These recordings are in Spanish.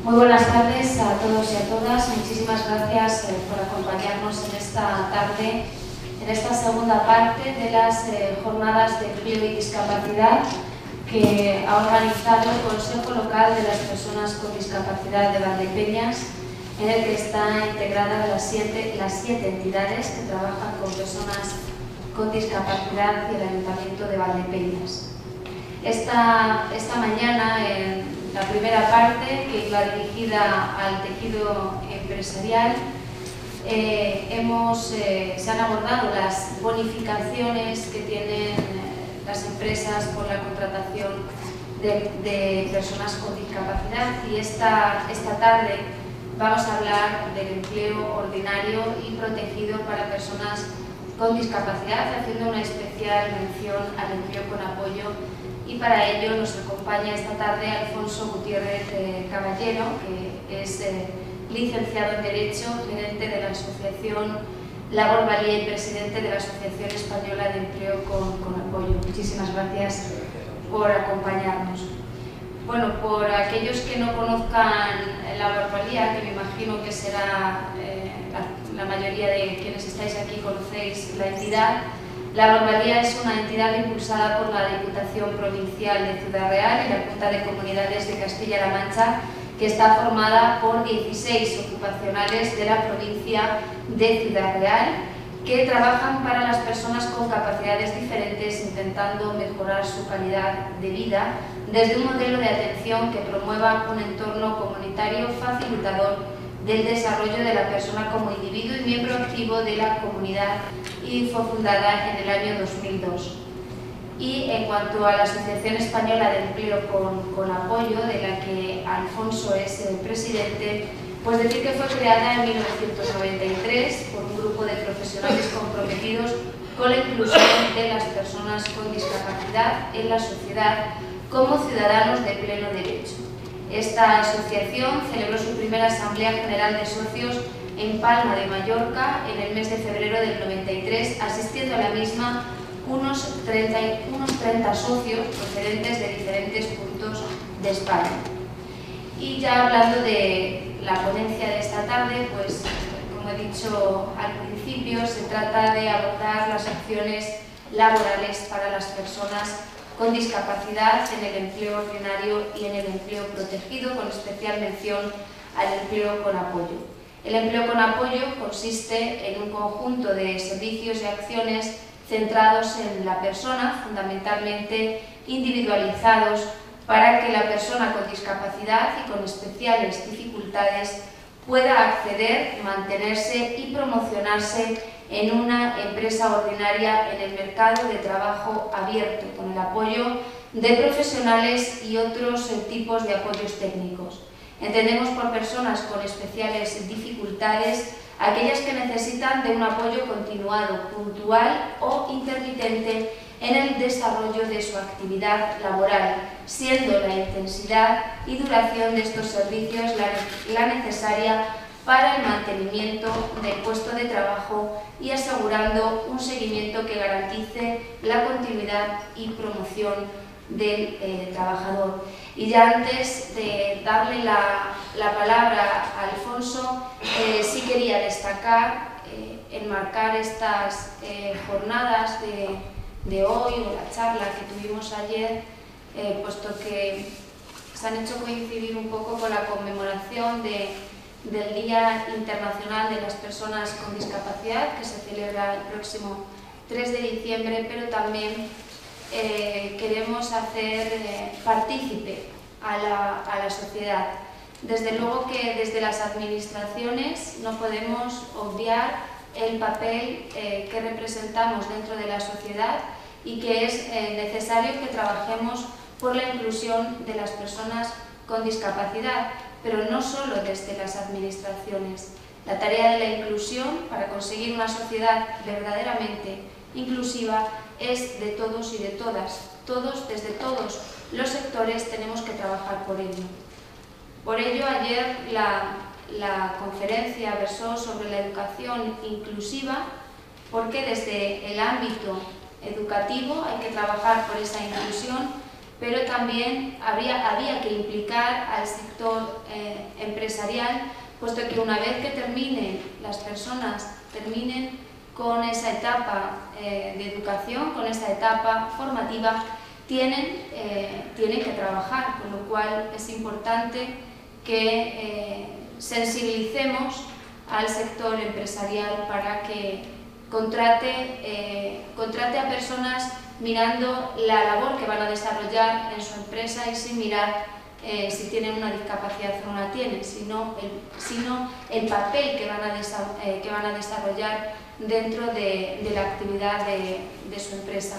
Muy buenas tardes a todos y a todas. Muchísimas gracias por acompañarnos en esta tarde, en esta segunda parte de las jornadas de empleo y discapacidad que ha organizado el Consejo Local de las Personas con Discapacidad de Valdepeñas, en el que están integradas las siete entidades que trabajan con personas con discapacidad y el Ayuntamiento de Valdepeñas. Esta mañana, en la primera parte, que iba dirigida al tejido empresarial, se han abordado las bonificaciones que tienen las empresas por la contratación de personas con discapacidad, y esta tarde vamos a hablar del empleo ordinario y protegido para personas con discapacidad, haciendo una especial mención al empleo con apoyo. Y para ello nos acompaña esta tarde Alfonso Gutiérrez Caballero, que es licenciado en Derecho, gerente de la Asociación Labor Valía y presidente de la Asociación Española de Empleo con Apoyo. Muchísimas gracias por acompañarnos. Bueno, por aquellos que no conozcan Labor Valía, que me imagino que será la mayoría de quienes estáis aquí conocéis la entidad, Labor Valía es una entidad impulsada por la Diputación Provincial de Ciudad Real y la Junta de Comunidades de Castilla-La Mancha, que está formada por 16 ocupacionales de la provincia de Ciudad Real, que trabajan para las personas con capacidades diferentes, intentando mejorar su calidad de vida desde un modelo de atención que promueva un entorno comunitario facilitador del desarrollo de la persona como individuo y miembro activo de la comunidad, y fue fundada en el año 2002. Y en cuanto a la Asociación Española de Empleo con Apoyo, de la que Alfonso es el presidente, pues decir que fue creada en 1993 por un grupo de profesionales comprometidos con la inclusión de las personas con discapacidad en la sociedad como ciudadanos de pleno derecho. Esta asociación celebró su primera Asamblea General de Socios en Palma de Mallorca en el mes de febrero del 93, asistiendo a la misma unos 30 socios procedentes de diferentes puntos de España. Y ya hablando de la ponencia de esta tarde, pues como he dicho al principio, se trata de abordar las acciones laborales para las personas con discapacidad en el empleo ordinario y en el empleo protegido, con especial mención al empleo con apoyo. El empleo con apoyo consiste en un conjunto de servicios y acciones centrados en la persona, fundamentalmente individualizados, para que la persona con discapacidad y con especiales dificultades pueda acceder, mantenerse y promocionarse en una empresa ordinaria en el mercado de trabajo abierto, con el apoyo de profesionales y otros tipos de apoyos técnicos. Entendemos por personas con especiales dificultades aquellas que necesitan de un apoyo continuado, puntual o intermitente en el desarrollo de su actividad laboral, siendo la intensidad y duración de estos servicios la necesaria para el mantenimiento del puesto de trabajo y asegurando un seguimiento que garantice la continuidad y promoción del trabajador. Y ya antes de darle la palabra a Alfonso, sí quería destacar, enmarcar estas jornadas de hoy, o la charla que tuvimos ayer, puesto que se han hecho coincidir un poco con la conmemoración del Día Internacional de las Personas con Discapacidad, que se celebra el próximo 3 de diciembre, pero también queremos hacer partícipe a la sociedad. Desde luego que desde las administraciones no podemos obviar el papel que representamos dentro de la sociedad y que es necesario que trabajemos por la inclusión de las personas con discapacidad, pero no solo desde las administraciones. La tarea de la inclusión para conseguir una sociedad verdaderamente inclusiva es de todos y de todas. Todos, desde todos los sectores, tenemos que trabajar por ello. Por ello, ayer la conferencia versó sobre la educación inclusiva, porque desde el ámbito educativo hay que trabajar por esa inclusión, pero también había que implicar al sector empresarial, puesto que una vez que las personas terminen con esa etapa de educación, con esa etapa formativa, tienen que trabajar, con lo cual es importante que sensibilicemos al sector empresarial para que contrate a personas mirando la labor que van a desarrollar en su empresa y sin mirar si tienen una discapacidad o no la tienen, sino el papel que van a desarrollar dentro de la actividad de su empresa.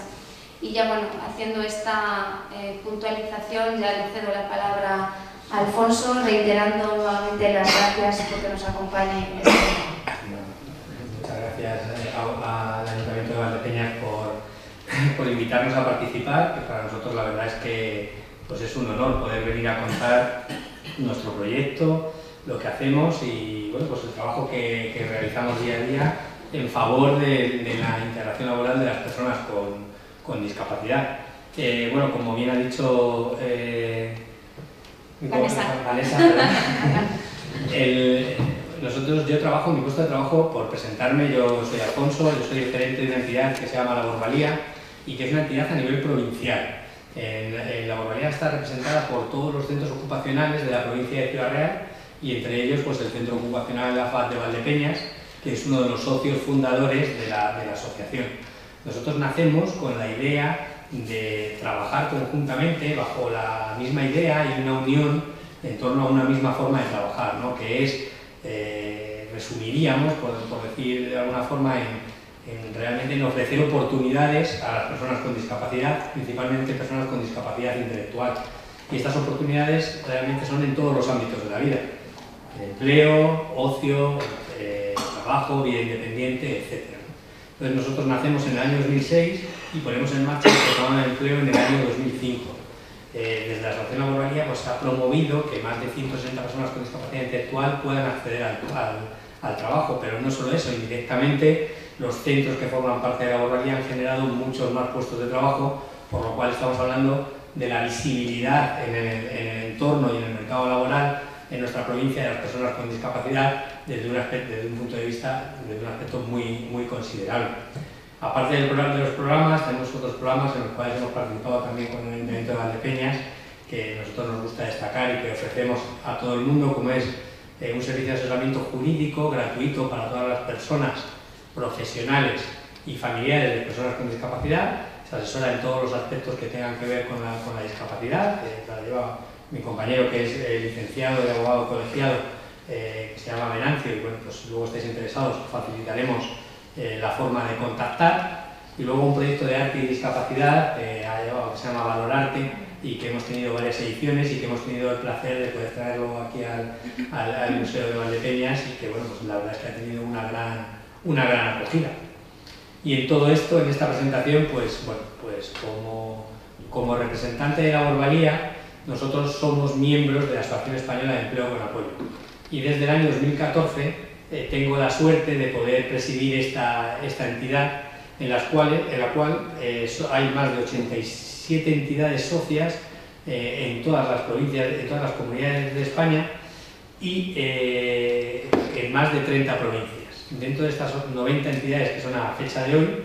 Y ya bueno, haciendo esta puntualización, ya le cedo la palabra a Alfonso, reiterando nuevamente las gracias porque nos acompañe en este tema. Muchas gracias al Ayuntamiento de Valdepeñas por invitarnos a participar, que para nosotros la verdad es que pues es un honor poder venir a contar nuestro proyecto, lo que hacemos y bueno, pues el trabajo que realizamos día a día en favor de la integración laboral de las personas con discapacidad. Bueno, como bien ha dicho Vanessa, yo trabajo, mi puesto de trabajo, por presentarme, yo soy Alfonso, yo soy el gerente de una entidad que se llama Labor Valía y que es una entidad a nivel provincial. Labor Valía está representada por todos los centros ocupacionales de la provincia de Ciudad Real y entre ellos pues el Centro Ocupacional AFAD de Valdepeñas, que es uno de los socios fundadores de la asociación. Nosotros nacemos con la idea de trabajar conjuntamente bajo la misma idea y una unión en torno a una misma forma de trabajar, ¿no? Que es, resumiríamos, por decir de alguna forma, realmente en ofrecer oportunidades a las personas con discapacidad, principalmente personas con discapacidad intelectual. Y estas oportunidades realmente son en todos los ámbitos de la vida: empleo, ocio, trabajo, vida independiente, etc. Entonces nosotros nacemos en el año 2006 y ponemos en marcha el programa de empleo en el año 2005. Desde la Asociación Labor Valía pues, se ha promovido que más de 160 personas con discapacidad intelectual puedan acceder al trabajo, pero no solo eso, indirectamente los centros que forman parte de Labor Valía han generado muchos más puestos de trabajo, por lo cual estamos hablando de la visibilidad en el entorno y en el mercado laboral en nuestra provincia de las personas con discapacidad desde un punto de vista, desde un aspecto muy considerable. Aparte de los programas, tenemos otros programas en los cuales hemos participado también con el Ayuntamiento de Valdepeñas, que a nosotros nos gusta destacar y que ofrecemos a todo el mundo, como es un servicio de asesoramiento jurídico gratuito para todas las personas profesionales y familiares de personas con discapacidad. Se asesora en todos los aspectos que tengan que ver con la discapacidad, que la lleva mi compañero, que es licenciado y abogado colegiado, que se llama Venancio, y bueno, pues luego estáis interesados, facilitaremos la forma de contactar. Y luego un proyecto de arte y discapacidad que se llama Valorarte y que hemos tenido varias ediciones y que hemos tenido el placer de poder traerlo aquí al Museo de Valdepeñas y que bueno, pues la verdad es que ha tenido una gran acogida. Y en todo esto, en esta presentación, pues bueno, pues como representante de Labor Valía, nosotros somos miembros de la Asociación Española de Empleo con Apoyo. Y desde el año 2014 tengo la suerte de poder presidir esta entidad, en la cual hay más de 87 entidades socias en todas las provincias, en todas las comunidades de España y en más de 30 provincias. Dentro de estas 90 entidades que son a fecha de hoy,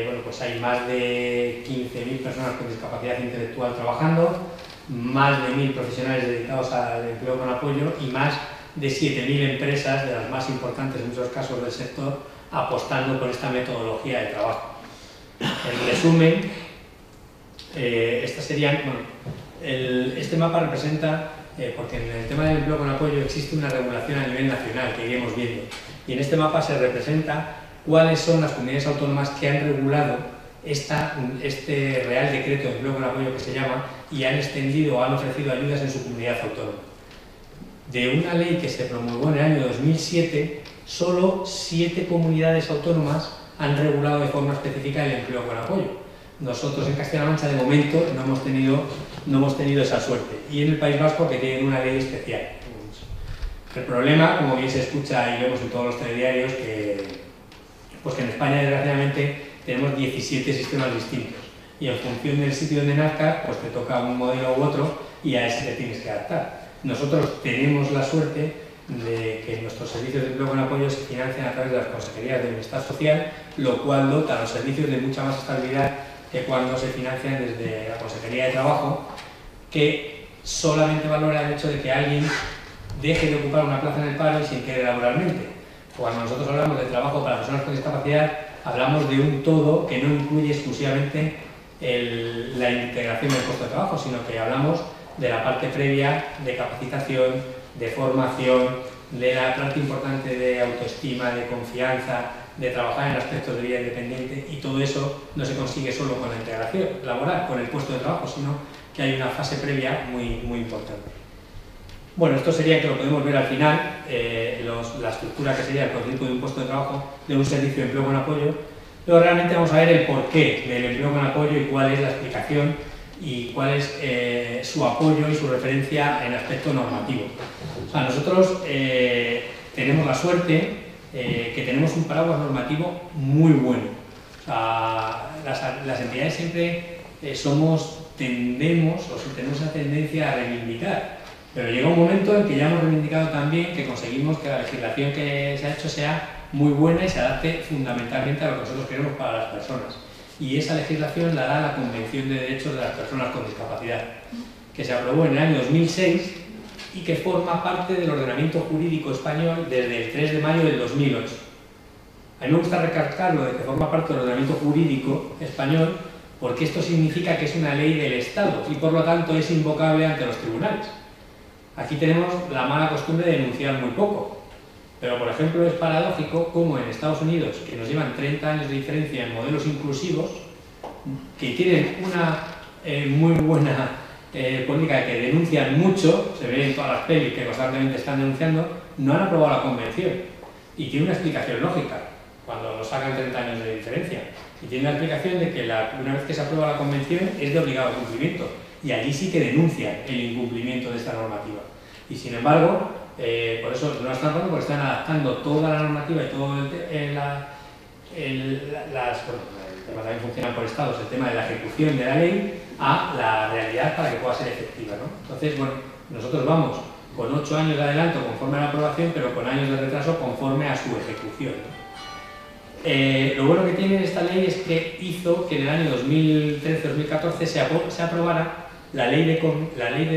bueno, pues hay más de 15.000 personas con discapacidad intelectual trabajando, más de 1.000 profesionales dedicados al empleo con apoyo y más de 7.000 empresas, de las más importantes en muchos casos del sector, apostando por esta metodología de trabajo. En resumen, estas serían, bueno, este mapa representa, porque en el tema del empleo con apoyo existe una regulación a nivel nacional que iremos viendo, y en este mapa se representa cuáles son las comunidades autónomas que han regulado este Real Decreto de Empleo con Apoyo, que se llama, y han extendido o han ofrecido ayudas en su comunidad autónoma. De una ley que se promulgó en el año 2007, solo 7 comunidades autónomas han regulado de forma específica el empleo con apoyo. Nosotros en Castilla-La Mancha, de momento, no hemos tenido esa suerte. Y en el País Vasco, que tienen una ley especial. El problema, como bien se escucha y vemos en todos los telediarios, que en España, desgraciadamente, tenemos 17 sistemas distintos. y en función del sitio donde nazcas, pues te toca un modelo u otro y a ese te tienes que adaptar. Nosotros tenemos la suerte de que nuestros servicios de empleo con apoyo se financian a través de las consejerías de bienestar social, lo cual dota a los servicios de mucha más estabilidad que cuando se financian desde la Consejería de Trabajo, que solamente valora el hecho de que alguien deje de ocupar una plaza en el paro y se quede laboralmente. Cuando nosotros hablamos de trabajo para personas con discapacidad, hablamos de un todo que no incluye exclusivamente la integración del puesto de trabajo, sino que hablamos de la parte previa de capacitación, de formación, de la parte importante de autoestima, de confianza, de trabajar en aspectos de vida independiente, y todo eso no se consigue solo con la integración laboral, con el puesto de trabajo, sino que hay una fase previa muy importante. Bueno, esto sería, que lo podemos ver al final, la estructura que sería el concepto de un puesto de trabajo, de un servicio de empleo con apoyo. Luego realmente vamos a ver el porqué del empleo con apoyo y cuál es la explicación y cuál es su apoyo y su referencia en aspecto normativo. O sea, nosotros tenemos la suerte que tenemos un paraguas normativo muy bueno. O sea, las entidades siempre tenemos esa tendencia a reivindicar. Pero llega un momento en que ya hemos reivindicado también que conseguimos que la legislación que se ha hecho sea muy buena y se adapte fundamentalmente a lo que nosotros queremos para las personas. Y esa legislación la da la Convención de Derechos de las Personas con Discapacidad, que se aprobó en el año 2006 y que forma parte del ordenamiento jurídico español desde el 3 de mayo del 2008. A mí me gusta recalcar lo de que forma parte del ordenamiento jurídico español, porque esto significa que es una ley del Estado y por lo tanto es invocable ante los tribunales. Aquí tenemos la mala costumbre de denunciar muy poco, pero por ejemplo es paradójico como en Estados Unidos, que nos llevan 30 años de diferencia en modelos inclusivos, que tienen una muy buena política, que denuncian mucho, se ve en todas las pelis que constantemente están denunciando, no han aprobado la convención. Y tiene una explicación lógica, cuando nos sacan 30 años de diferencia. Y tiene la explicación de que una vez que se aprueba la convención es de obligado cumplimiento. Y allí sí que denuncian el incumplimiento de esta normativa. Y sin embargo, por eso no están haciendo, porque están adaptando toda la normativa y todo el tema también funciona por estados, el tema de la ejecución de la ley a la realidad para que pueda ser efectiva, ¿no? Entonces, bueno, nosotros vamos con 8 años de adelanto conforme a la aprobación, pero con años de retraso conforme a su ejecución, ¿no? Lo bueno que tiene esta ley es que hizo que en el año 2013-2014 se aprobara la ley de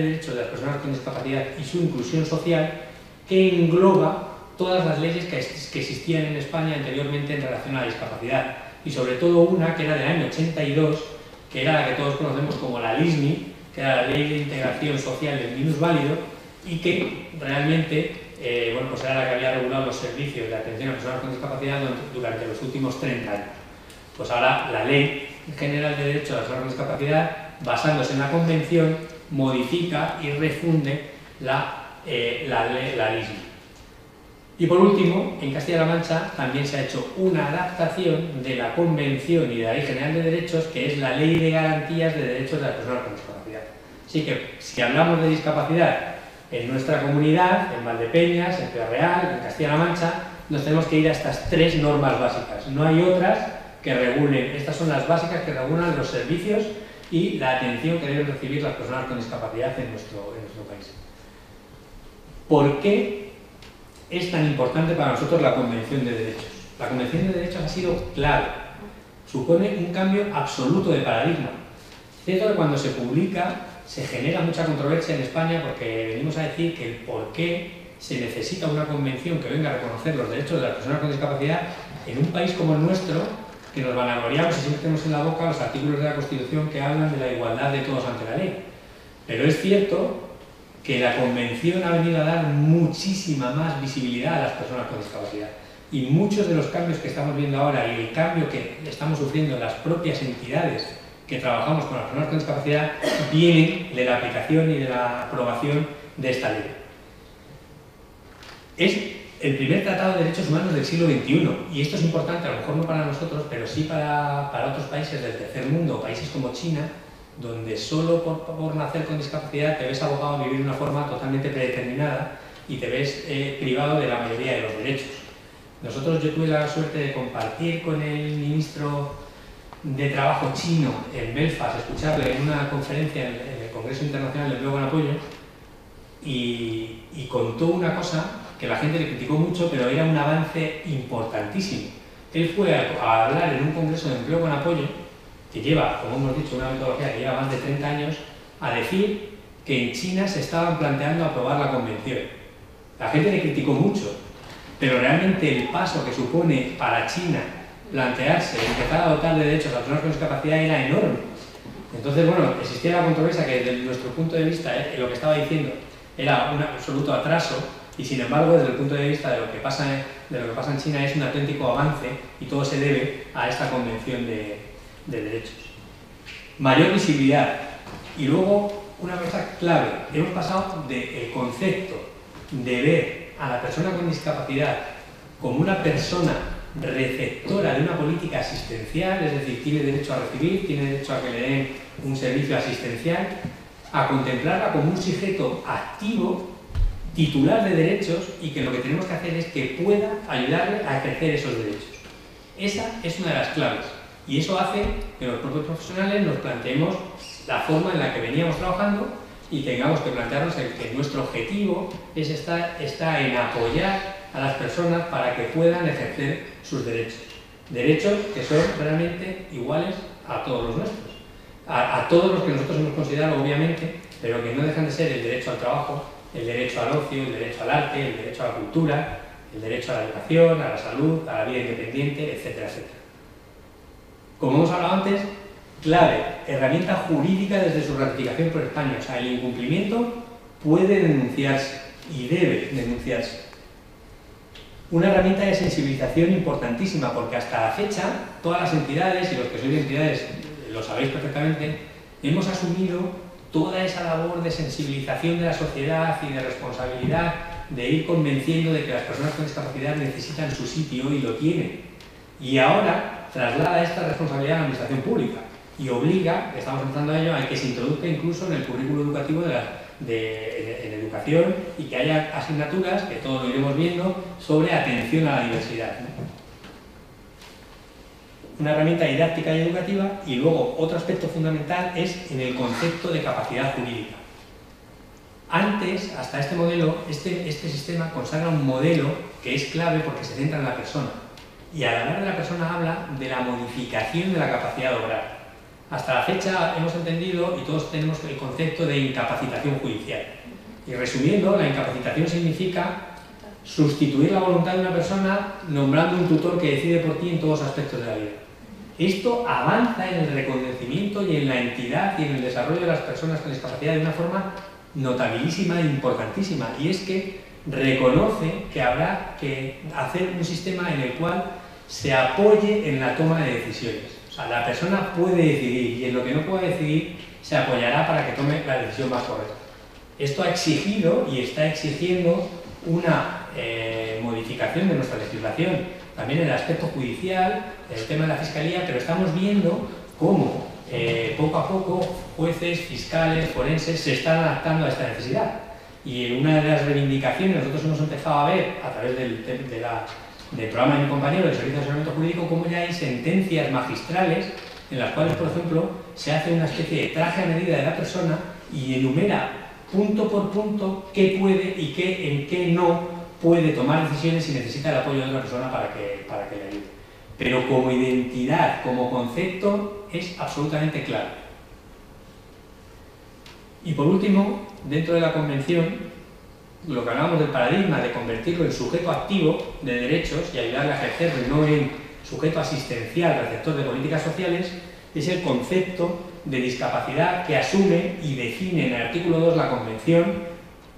Derechos de las Personas con Discapacidad y su inclusión social, que engloba todas las leyes que existían en España anteriormente en relación a la discapacidad, y sobre todo una que era del año 82, que era la que todos conocemos como la LISMI, que era la Ley de Integración Social del Minusválido, y que realmente bueno, pues era la que había regulado los servicios de atención a personas con discapacidad durante los últimos 30 años. Pues ahora la Ley General de Derechos de las Personas con Discapacidad, basándose en la Convención, modifica y refunde la LISMI. Y por último, en Castilla-La Mancha también se ha hecho una adaptación de la Convención y de la Ley General de Derechos, que es la Ley de Garantías de Derechos de las Personas con Discapacidad. Así que, si hablamos de discapacidad en nuestra comunidad, en Valdepeñas, en Ciudad Real, en Castilla-La Mancha, nos tenemos que ir a estas 3 normas básicas. No hay otras que regulen. Estas son las básicas que regulan los servicios y la atención que deben recibir las personas con discapacidad en nuestro país. ¿Por qué es tan importante para nosotros la Convención de Derechos? La Convención de Derechos ha sido clave, supone un cambio absoluto de paradigma. Es cierto que cuando se publica se genera mucha controversia en España, porque venimos a decir que el por qué se necesita una convención que venga a reconocer los derechos de las personas con discapacidad en un país como el nuestro, que nos vanagloriamos y siempre tenemos en la boca los artículos de la Constitución que hablan de la igualdad de todos ante la ley. Pero es cierto que la Convención ha venido a dar muchísima más visibilidad a las personas con discapacidad. Y muchos de los cambios que estamos viendo ahora y el cambio que estamos sufriendo en las propias entidades que trabajamos con las personas con discapacidad vienen de la aplicación y de la aprobación de esta ley. Es el primer tratado de derechos humanos del siglo XXI, y esto es importante, a lo mejor no para nosotros, pero sí para otros países del tercer mundo, países como China, donde solo por nacer con discapacidad te ves abogado a vivir de una forma totalmente predeterminada y te ves privado de la mayoría de los derechos. Yo tuve la suerte de compartir con el ministro de trabajo chino en Belfast, escucharle en una conferencia en el Congreso Internacional de Empleo con Apoyo, y contó una cosa que la gente le criticó mucho, pero era un avance importantísimo. Él fue a hablar en un Congreso de Empleo con Apoyo, que lleva, como hemos dicho, una metodología que lleva más de 30 años, a decir que en China se estaban planteando aprobar la convención. La gente le criticó mucho, pero realmente el paso que supone para China plantearse, empezar a dotar de derechos a personas con discapacidad era enorme. Entonces, bueno, existía la controversia que desde nuestro punto de vista, lo que estaba diciendo era un absoluto atraso, y sin embargo, desde el punto de vista de lo que pasa en China, es un auténtico avance, y todo se debe a esta convención de derechos. Mayor visibilidad. Y luego, una cosa clave, hemos pasado del concepto de ver a la persona con discapacidad como una persona receptora de una política asistencial, es decir, tiene derecho a recibir, tiene derecho a que le den un servicio asistencial, a contemplarla como un sujeto activo, titular de derechos, y que lo que tenemos que hacer es que pueda ayudarle a ejercer esos derechos. Esa es una de las claves, y eso hace que los propios profesionales nos planteemos la forma en la que veníamos trabajando y tengamos que plantearnos que nuestro objetivo está en apoyar a las personas para que puedan ejercer sus derechos. Derechos que son realmente iguales a todos los nuestros, a todos los que nosotros hemos considerado, obviamente, pero que no dejan de ser el derecho al trabajo, el derecho al ocio, el derecho al arte, el derecho a la cultura, el derecho a la educación, a la salud, a la vida independiente, etcétera, etcétera. Como hemos hablado antes, clave, herramienta jurídica desde su ratificación por España. O sea, el incumplimiento puede denunciarse y debe denunciarse. Una herramienta de sensibilización importantísima, porque hasta la fecha todas las entidades, y los que sois de entidades lo sabéis perfectamente, hemos asumido toda esa labor de sensibilización de la sociedad y de responsabilidad, de ir convenciendo de que las personas con discapacidad necesitan su sitio y lo tienen. Y ahora traslada esta responsabilidad a la administración pública y obliga, estamos entrando a ello, a que se introduzca incluso en el currículo educativo en educación, y que haya asignaturas, que todos lo iremos viendo, sobre atención a la diversidad, ¿no? Una herramienta didáctica y educativa. Y luego otro aspecto fundamental es en el concepto de capacidad jurídica. Antes, hasta este modelo, este sistema consagra un modelo que es clave porque se centra en la persona, y al hablar de la persona habla de la modificación de la capacidad de obrar. Hasta la fecha hemos entendido, y todos tenemos el concepto de incapacitación judicial. Y resumiendo, la incapacitación significa sustituir la voluntad de una persona nombrando un tutor que decide por ti en todos los aspectos de la vida. Esto avanza en el reconocimiento y en la entidad y en el desarrollo de las personas con discapacidad de una forma notabilísima e importantísima, y es que reconoce que habrá que hacer un sistema en el cual se apoye en la toma de decisiones. O sea, la persona puede decidir, y en lo que no pueda decidir se apoyará para que tome la decisión más correcta. Esto ha exigido y está exigiendo una modificación de nuestra legislación, también en el aspecto judicial, en el tema de la fiscalía, pero estamos viendo cómo poco a poco jueces, fiscales, forenses se están adaptando a esta necesidad. Y una de las reivindicaciones, nosotros hemos empezado a ver a través del programa de mi compañero del Servicio de Asesoramiento Jurídico, cómo ya hay sentencias magistrales en las cuales, por ejemplo, se hace una especie de traje a medida de la persona y enumera punto por punto qué puede y en qué no puede tomar decisiones si necesita el apoyo de otra persona para que le ayude. Pero como identidad, como concepto, es absolutamente claro. Y por último, dentro de la Convención, lo que hablábamos del paradigma de convertirlo en sujeto activo de derechos y ayudarle a ejercerlo, y no en sujeto asistencial, receptor de políticas sociales, es el concepto de discapacidad que asume y define en el artículo 2 la Convención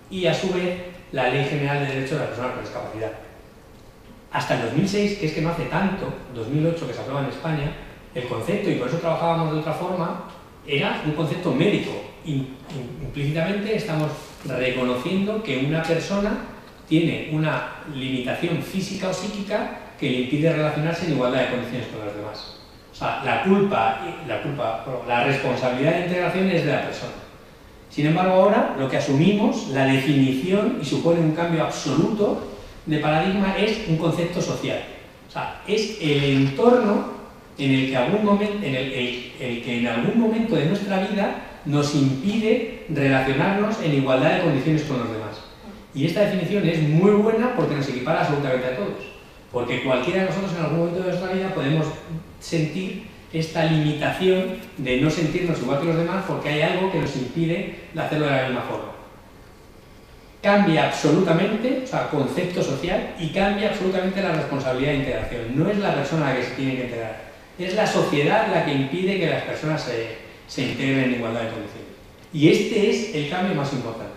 y a su vez la Ley General de Derechos de las Personas con Discapacidad. Hasta el 2006, que es que no hace tanto, 2008 que se aprueba en España, el concepto, y por eso trabajábamos de otra forma, era un concepto médico. Implícitamente estamos reconociendo que una persona tiene una limitación física o psíquica que le impide relacionarse en igualdad de condiciones con los demás. O sea, la responsabilidad de integración es de la persona. Sin embargo, ahora lo que asumimos, la definición, y supone un cambio absoluto de paradigma, es un concepto social. O sea, es el entorno en el que, en algún momento de nuestra vida nos impide relacionarnos en igualdad de condiciones con los demás. Y esta definición es muy buena porque nos equipara absolutamente a todos. Porque cualquiera de nosotros en algún momento de nuestra vida podemos sentir esta limitación de no sentirnos igual que los demás porque hay algo que nos impide hacerlo de la misma forma. Cambia absolutamente, o sea, concepto social, y cambia absolutamente la responsabilidad de integración. No es la persona la que se tiene que integrar, es la sociedad la que impide que las personas se integren en igualdad de condiciones. Y este es el cambio más importante.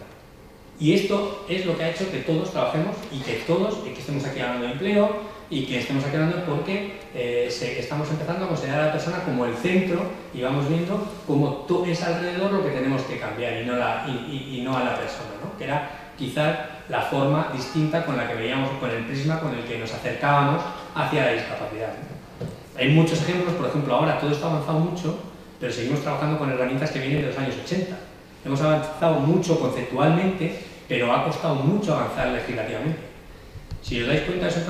Y esto es lo que ha hecho que todos trabajemos y que estemos aquí hablando de empleo y que estemos aquí hablando porque estamos empezando a considerar a la persona como el centro y vamos viendo cómo todo es alrededor lo que tenemos que cambiar y no a la persona, ¿no? Que era quizás la forma distinta con la que veíamos, con el prisma con el que nos acercábamos hacia la discapacidad. Hay muchos ejemplos, por ejemplo, ahora todo esto ha avanzado mucho, pero seguimos trabajando con herramientas que vienen de los años 80. Hemos avanzado mucho conceptualmente, pero ha costado mucho avanzar legislativamente. Si os dais cuenta de eso,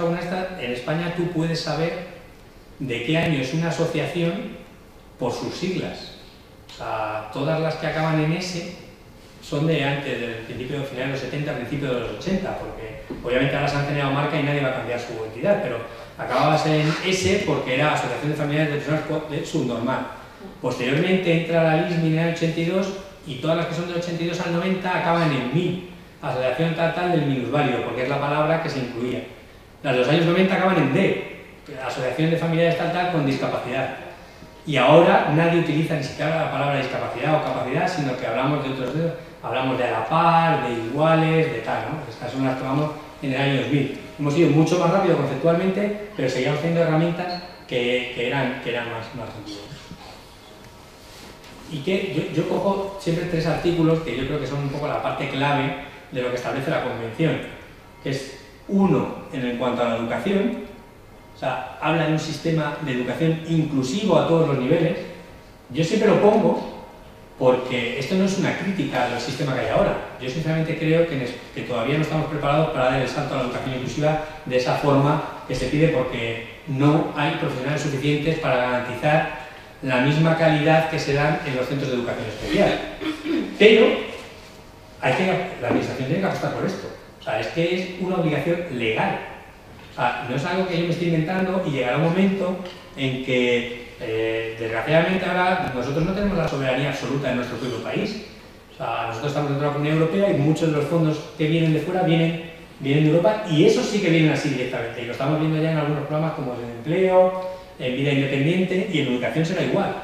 en España tú puedes saber de qué año es una asociación por sus siglas. O sea, todas las que acaban en S son de antes, del principio, final de los 70, principio de los 80, porque obviamente ahora se han generado marca y nadie va a cambiar su entidad, pero acababas en S porque era Asociación de Familiares de Personas Subnormal. Posteriormente entra la LISMI en el 82 y todas las que son del 82 al 90 acaban en MI, Asociación tal del minusválido, porque es la palabra que se incluía. Las de los años 90 acaban en D, Asociación de Familiares tal con discapacidad. Y ahora nadie utiliza ni siquiera la palabra discapacidad o capacidad, sino que hablamos de otros dedos, hablamos de a la par, de iguales, de tal, ¿no? Estas son las que vamos en el año 2000. Hemos ido mucho más rápido conceptualmente, pero seguíamos teniendo herramientas que eran más rápidas. Y que yo cojo siempre 3 artículos que yo creo que son un poco la parte clave de lo que establece la Convención, que es uno en cuanto a la educación, o sea, habla de un sistema de educación inclusivo a todos los niveles. Yo siempre lo pongo porque esto no es una crítica al sistema que hay ahora. Yo sinceramente creo que todavía no estamos preparados para dar el salto a la educación inclusiva de esa forma que se pide porque no hay profesionales suficientes para garantizar la misma calidad que se dan en los centros de educación especial. Pero la administración tiene que apostar por esto. O sea, es que es una obligación legal. O sea, no es algo que yo me estoy inventando y llegará un momento en que, desgraciadamente ahora, nosotros no tenemos la soberanía absoluta en nuestro propio país. O sea, nosotros estamos dentro de la Comunidad Europea y muchos de los fondos que vienen de fuera vienen de Europa y esos sí que vienen así directamente. Y lo estamos viendo ya en algunos programas como el empleo, en vida independiente y en educación será igual.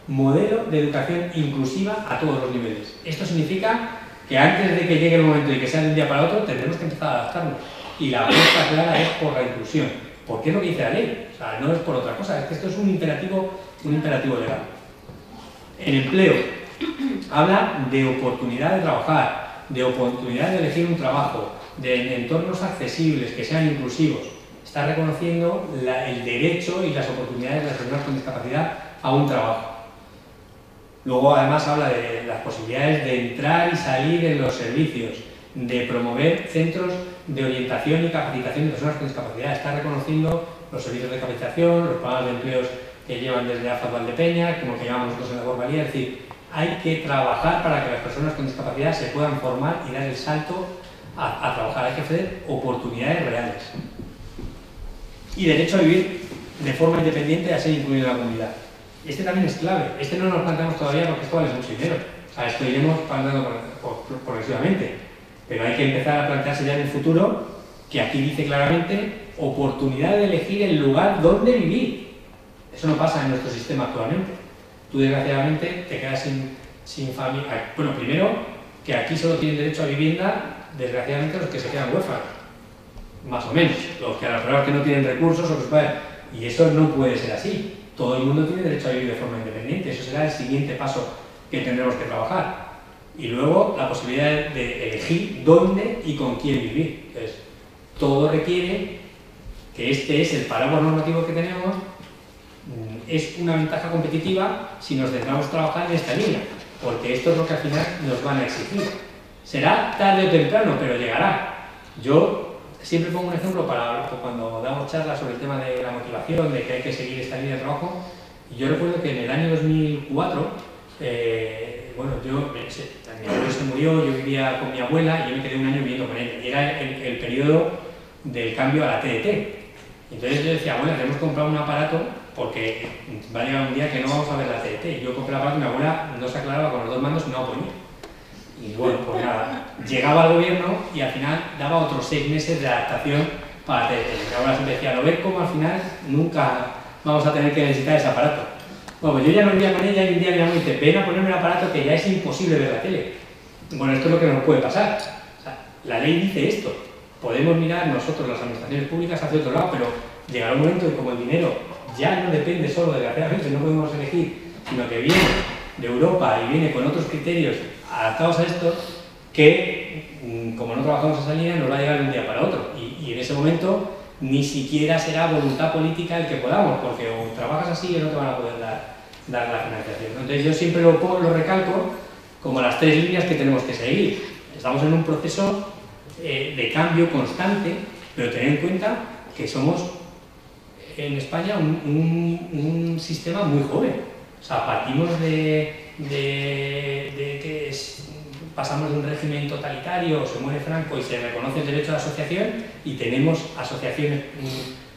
Modelo de educación inclusiva a todos los niveles. Esto significa que antes de que llegue el momento y que sea de un día para otro, tendremos que empezar a adaptarnos. Y la apuesta clara es por la inclusión. Porque es lo que dice la ley. O sea, no es por otra cosa, es que esto es un imperativo legal. En empleo, habla de oportunidad de trabajar, de oportunidad de elegir un trabajo, de entornos accesibles, que sean inclusivos. Está reconociendo el derecho y las oportunidades de las personas con discapacidad a un trabajo. Luego, además, habla de las posibilidades de entrar y salir en los servicios, de promover centros de orientación y capacitación de personas con discapacidad. Está reconociendo los servicios de capacitación, los programas de empleos que llevan desde AFAD Valdepeña, como que llamamos nosotros en la Labor Valía. Es decir, hay que trabajar para que las personas con discapacidad se puedan formar y dar el salto a trabajar. Hay que ofrecer oportunidades reales. Y derecho a vivir de forma independiente y a ser incluido en la comunidad. Este también es clave. Este no nos planteamos todavía porque esto vale mucho dinero. O sea, esto iremos planteando progresivamente. Pero hay que empezar a plantearse ya en el futuro que aquí dice claramente oportunidad de elegir el lugar donde vivir. Eso no pasa en nuestro sistema actualmente. Tú, desgraciadamente, te quedas sin familia. Bueno, primero, que aquí solo tienen derecho a vivienda, desgraciadamente, los que se quedan huérfanos. Más o menos. Los que a la prueba que no tienen recursos o que se pueden. Y eso no puede ser así. Todo el mundo tiene derecho a vivir de forma independiente. Eso será el siguiente paso que tendremos que trabajar. Y luego la posibilidad de elegir dónde y con quién vivir. Entonces, todo requiere que este es el paraguas normativo que tenemos. Es una ventaja competitiva si nos centramos a trabajar en esta línea, porque esto es lo que al final nos van a exigir. Será tarde o temprano, pero llegará. Yo siempre pongo un ejemplo para cuando damos charlas sobre el tema de la motivación, de que hay que seguir esta línea de trabajo. Y yo recuerdo que en el año 2004, bueno, mi abuelo se murió, yo vivía con mi abuela y yo me quedé un año viviendo con ella. Y era el periodo del cambio a la TDT. Entonces yo decía, abuela, tenemos que comprar un aparato porque va a llegar un día que no vamos a ver la TDT. Yo compré el aparato y mi abuela no se aclaraba con los dos mandos y no ponía. Y bueno, pues nada, llegaba al gobierno y al final daba otros 6 meses de adaptación para la TDT. Mi abuela siempre decía, lo ves como al final nunca vamos a tener que necesitar ese aparato. Bueno, pues yo ya no vivía con ella y un día mi mamá me dice, ven a ponerme un aparato que ya es imposible ver la tele. Bueno, esto es lo que nos puede pasar. O sea, la ley dice esto. Podemos mirar nosotros, las administraciones públicas, hacia otro lado, pero llegará un momento en que como el dinero ya no depende solo, desgraciadamente, no podemos elegir, sino que viene de Europa y viene con otros criterios adaptados a esto, que como no trabajamos esa línea, nos va a llegar de un día para otro. Y en ese momento ni siquiera será voluntad política el que podamos, porque o trabajas así o no te van a poder dar la financiación. Entonces yo siempre lo recalco como las 3 líneas que tenemos que seguir. Estamos en un proceso de cambio constante, pero tened en cuenta que somos en España un sistema muy joven. O sea, partimos pasamos de un régimen totalitario, se muere Franco y se reconoce el derecho a la asociación y tenemos asociaciones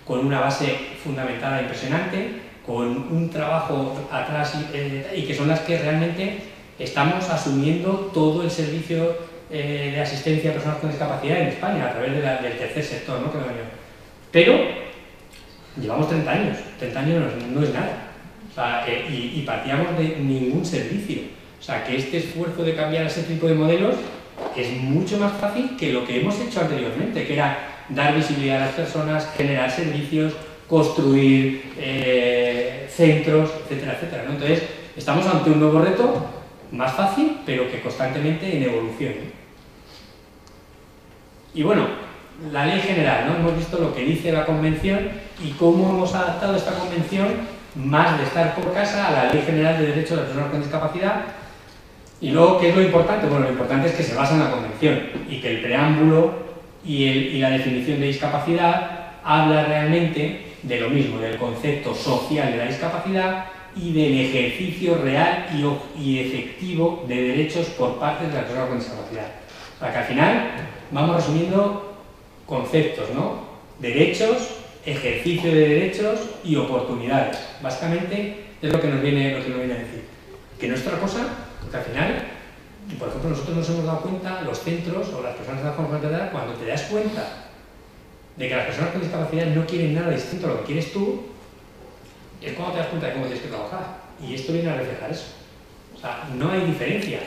con una base fundamentada impresionante, con un trabajo atrás y que son las que realmente estamos asumiendo todo el servicio de asistencia a personas con discapacidad en España a través del tercer sector, ¿no? Pero llevamos 30 años, 30 años no es nada. O sea, y partíamos de ningún servicio. O sea, que este esfuerzo de cambiar ese tipo de modelos es mucho más fácil que lo que hemos hecho anteriormente, que era dar visibilidad a las personas, generar servicios, construir centros, etcétera, etcétera, ¿no? Entonces, estamos ante un nuevo reto, más fácil, pero que constantemente en evolución, ¿no? Y bueno, la ley general, ¿no? Hemos visto lo que dice la Convención y cómo hemos adaptado esta Convención, más de estar por casa, a la Ley General de Derechos de las Personas con Discapacidad. Y luego, ¿qué es lo importante? Bueno, lo importante es que se basa en la Convención y que el preámbulo y la definición de discapacidad habla realmente de lo mismo, del concepto social de la discapacidad y del ejercicio real y efectivo de derechos por parte de las personas con discapacidad. O sea, que al final vamos resumiendo conceptos, ¿no? Derechos, ejercicio de derechos y oportunidades. Básicamente es lo que nos viene a decir. Que no es otra cosa, porque al final, por ejemplo, nosotros nos hemos dado cuenta, los centros o las personas que trabajan con discapacidad, cuando te das cuenta de que las personas con discapacidad no quieren nada distinto a lo que quieres tú, es cuando te das cuenta de cómo tienes que trabajar. Y esto viene a reflejar eso. O sea, no hay diferencia.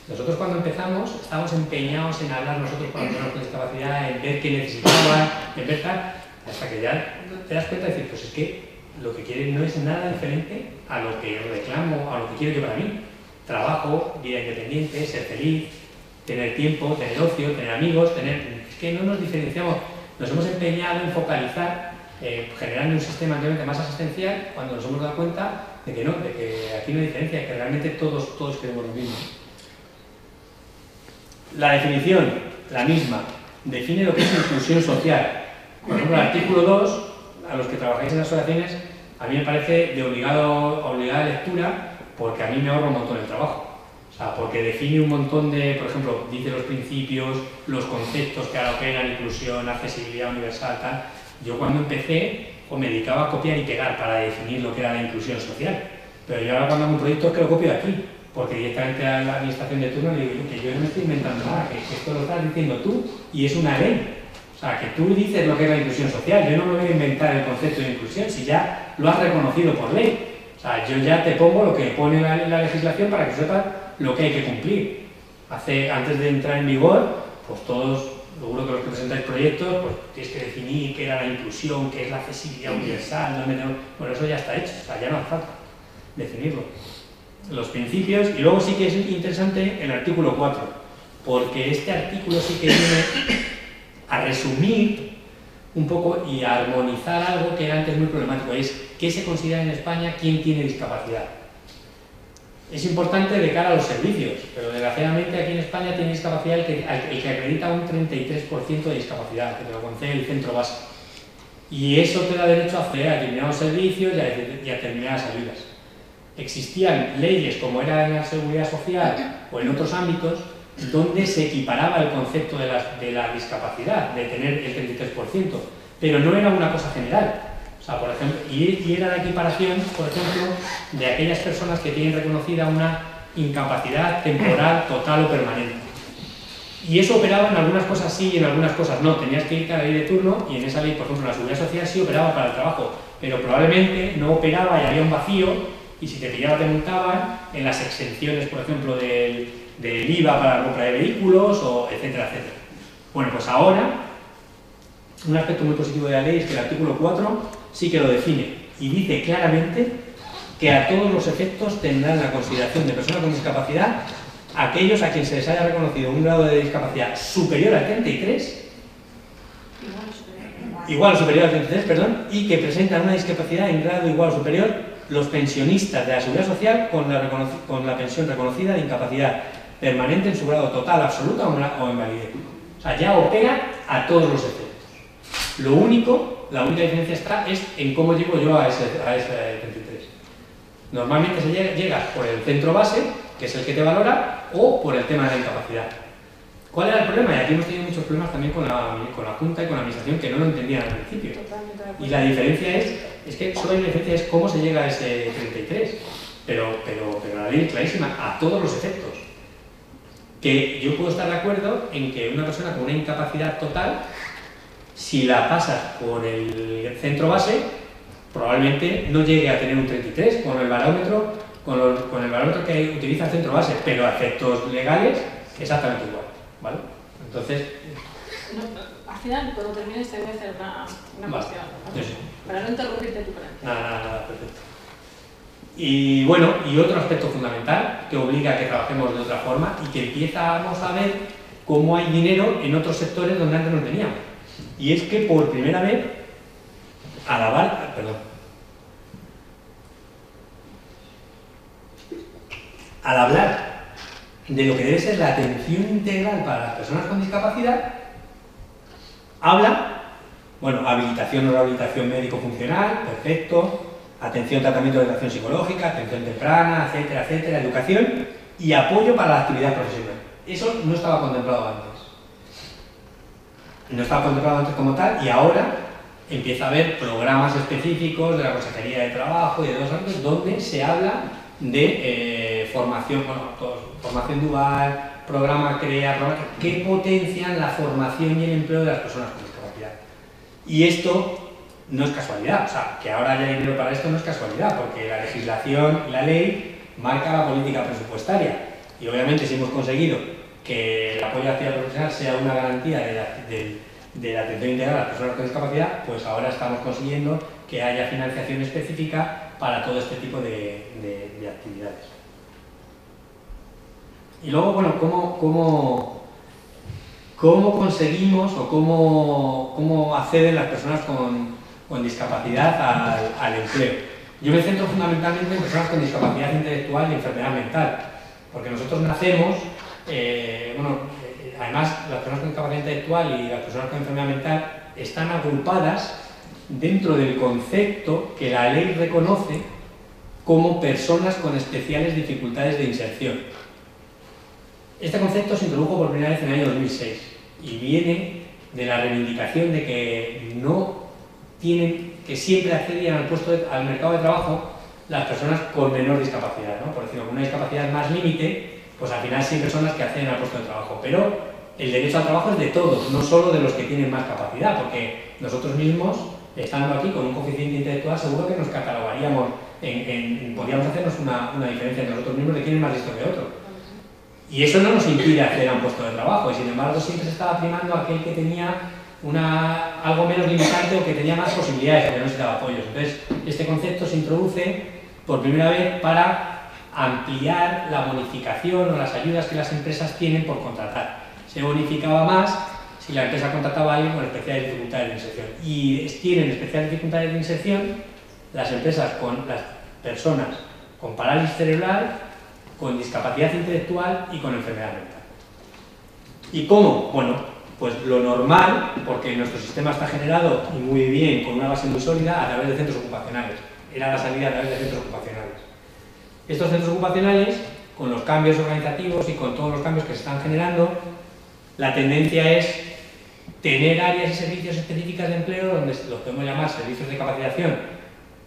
Nosotros cuando empezamos estábamos empeñados en hablar nosotros con las personas con discapacidad, en ver qué necesitaban, en ver tal, hasta que ya te das cuenta de decir, pues es que lo que quieren no es nada diferente a lo que reclamo, a lo que quiero yo para mí. Trabajo, vida independiente, ser feliz, tener tiempo, tener ocio, tener amigos, es que no nos diferenciamos. Nos hemos empeñado en focalizar, generando un sistema anteriormente más asistencial, cuando nos hemos dado cuenta de que no, de que aquí no hay diferencia, que realmente todos queremos lo mismo. La definición, la misma, define lo que es inclusión social. Por ejemplo, el artículo 2, a los que trabajáis en las asociaciones, a mí me parece de obligada lectura, porque a mí me ahorra un montón el trabajo. O sea, porque define un montón de, por ejemplo, dice los principios, los conceptos que ahora operan, inclusión, accesibilidad universal, tal. Yo cuando empecé, me dedicaba a copiar y pegar para definir lo que era la inclusión social. Pero yo ahora cuando hago un proyecto es que lo copio de aquí, porque directamente a la administración de turno le digo que yo no me estoy inventando nada, que esto lo estás diciendo tú y es una ley. O sea, que tú dices lo que es la inclusión social, yo no me voy a inventar el concepto de inclusión si ya lo has reconocido por ley. O sea, yo ya te pongo lo que pone la legislación para que sepas lo que hay que cumplir. Antes de entrar en vigor, pues todos, seguro que los que presentáis proyectos, pues tienes que definir qué era la inclusión, qué es la accesibilidad universal, bueno, eso ya está hecho, o sea, ya no hace falta definirlo. Los principios, y luego sí que es interesante el artículo 4, porque este artículo sí que viene a resumir un poco y a armonizar algo que era antes muy problemático, es qué se considera en España quién tiene discapacidad. Es importante de cara a los servicios, pero desgraciadamente aquí en España tiene discapacidad el que acredita un 33% de discapacidad, que te lo concede el centro base. Y eso te da derecho a acceder a determinados servicios y a determinadas ayudas. Existían leyes, como era en la seguridad social o en otros ámbitos, donde se equiparaba el concepto de la discapacidad, de tener el 33%, pero no era una cosa general. O sea, por ejemplo, y era la equiparación, por ejemplo, de aquellas personas que tienen reconocida una incapacidad temporal, total o permanente. Y eso operaba en algunas cosas sí y en algunas cosas no. Tenías que ir a la ley de turno y en esa ley, por ejemplo, la seguridad social sí operaba para el trabajo, pero probablemente no operaba y había un vacío y si te pillaba te multaban en las exenciones, por ejemplo, del IVA para la compra de vehículos, o etcétera, etcétera. Bueno, pues ahora, un aspecto muy positivo de la ley es que el artículo 4 sí que lo define y dice claramente que a todos los efectos tendrán la consideración de personas con discapacidad aquellos a quienes se les haya reconocido un grado de discapacidad superior al 33, igual o superior al 33, perdón, y que presentan una discapacidad en grado igual o superior los pensionistas de la Seguridad Social con la pensión reconocida de incapacidad permanente en su grado total, absoluta o invalidez. O sea, ya opera a todos los efectos. La única diferencia es en cómo llego yo a ese 33. Normalmente llegas por el centro base, que es el que te valora, o por el tema de la incapacidad. ¿Cuál era el problema? Y aquí hemos tenido muchos problemas también con la Junta y con la Administración, que no lo entendían al principio. Y la diferencia es que solo hay una diferencia, es cómo se llega a ese 33. Pero la ley es clarísima, a todos los efectos. Que yo puedo estar de acuerdo en que una persona con una incapacidad total, si la pasas por el centro base, probablemente no llegue a tener un 33 con el barómetro, con el barómetro que utiliza el centro base, pero a efectos legales exactamente igual, ¿vale? Entonces... No, al final, cuando termines te voy a hacer una cuestión, sí. Para no interrumpirte tu plan. Nada, perfecto. Y bueno, y otro aspecto fundamental que obliga a que trabajemos de otra forma y que empezamos a ver cómo hay dinero en otros sectores donde antes no teníamos. Y es que por primera vez, al hablar de lo que debe ser la atención integral para las personas con discapacidad, habla, bueno, habilitación o rehabilitación médico-funcional, perfecto, atención, tratamiento de educación psicológica, atención temprana, etcétera, etcétera, educación y apoyo para la actividad profesional. Eso no estaba contemplado antes. No estaba contemplado antes como tal y ahora empieza a haber programas específicos de la Consejería de Trabajo y de otros ámbitos donde se habla de formación, formación dual, programa CREA, que potencian la formación y el empleo de las personas con discapacidad. Y esto no es casualidad, o sea, que ahora haya dinero para esto no es casualidad, porque la legislación y la ley marca la política presupuestaria. Y obviamente si hemos conseguido que el apoyo a la actividad profesional sea una garantía de la atención integral a las personas con discapacidad, pues ahora estamos consiguiendo que haya financiación específica para todo este tipo de actividades. Y luego, bueno, ¿cómo conseguimos o cómo acceden las personas con discapacidad al empleo? Yo me centro fundamentalmente en personas con discapacidad intelectual y enfermedad mental, porque nosotros nacemos, además las personas con discapacidad intelectual y las personas con enfermedad mental están agrupadas dentro del concepto que la ley reconoce como personas con especiales dificultades de inserción. Este concepto se introdujo por primera vez en el año 2006 y viene de la reivindicación de que que siempre accedían al mercado de trabajo las personas con menor discapacidad, ¿no? Por decirlo, con una discapacidad más límite, pues al final siempre son las que acceden al puesto de trabajo, pero el derecho al trabajo es de todos, no solo de los que tienen más capacidad, porque nosotros mismos, estando aquí con un coeficiente intelectual, seguro que nos catalogaríamos, podríamos hacernos una diferencia entre nosotros mismos de quién es más listo que otro. Y eso no nos impide acceder a un puesto de trabajo, y sin embargo siempre se estaba primando aquel que tenía algo menos limitante o que tenía más posibilidades, o que no necesitaba apoyos. Entonces, este concepto se introduce por primera vez para ampliar la bonificación o las ayudas que las empresas tienen por contratar. Se bonificaba más si la empresa contrataba a alguien con especiales dificultades de inserción. Y tienen especiales dificultades de inserción las empresas con las personas con parálisis cerebral con discapacidad intelectual y con enfermedad mental. ¿Y cómo? Bueno, pues lo normal, porque nuestro sistema está generado y muy bien, con una base muy sólida, a través de centros ocupacionales. Era la salida a través de centros ocupacionales. Estos centros ocupacionales, con los cambios organizativos y con todos los cambios que se están generando, la tendencia es tener áreas y servicios específicas de empleo, donde los podemos llamar servicios de capacitación,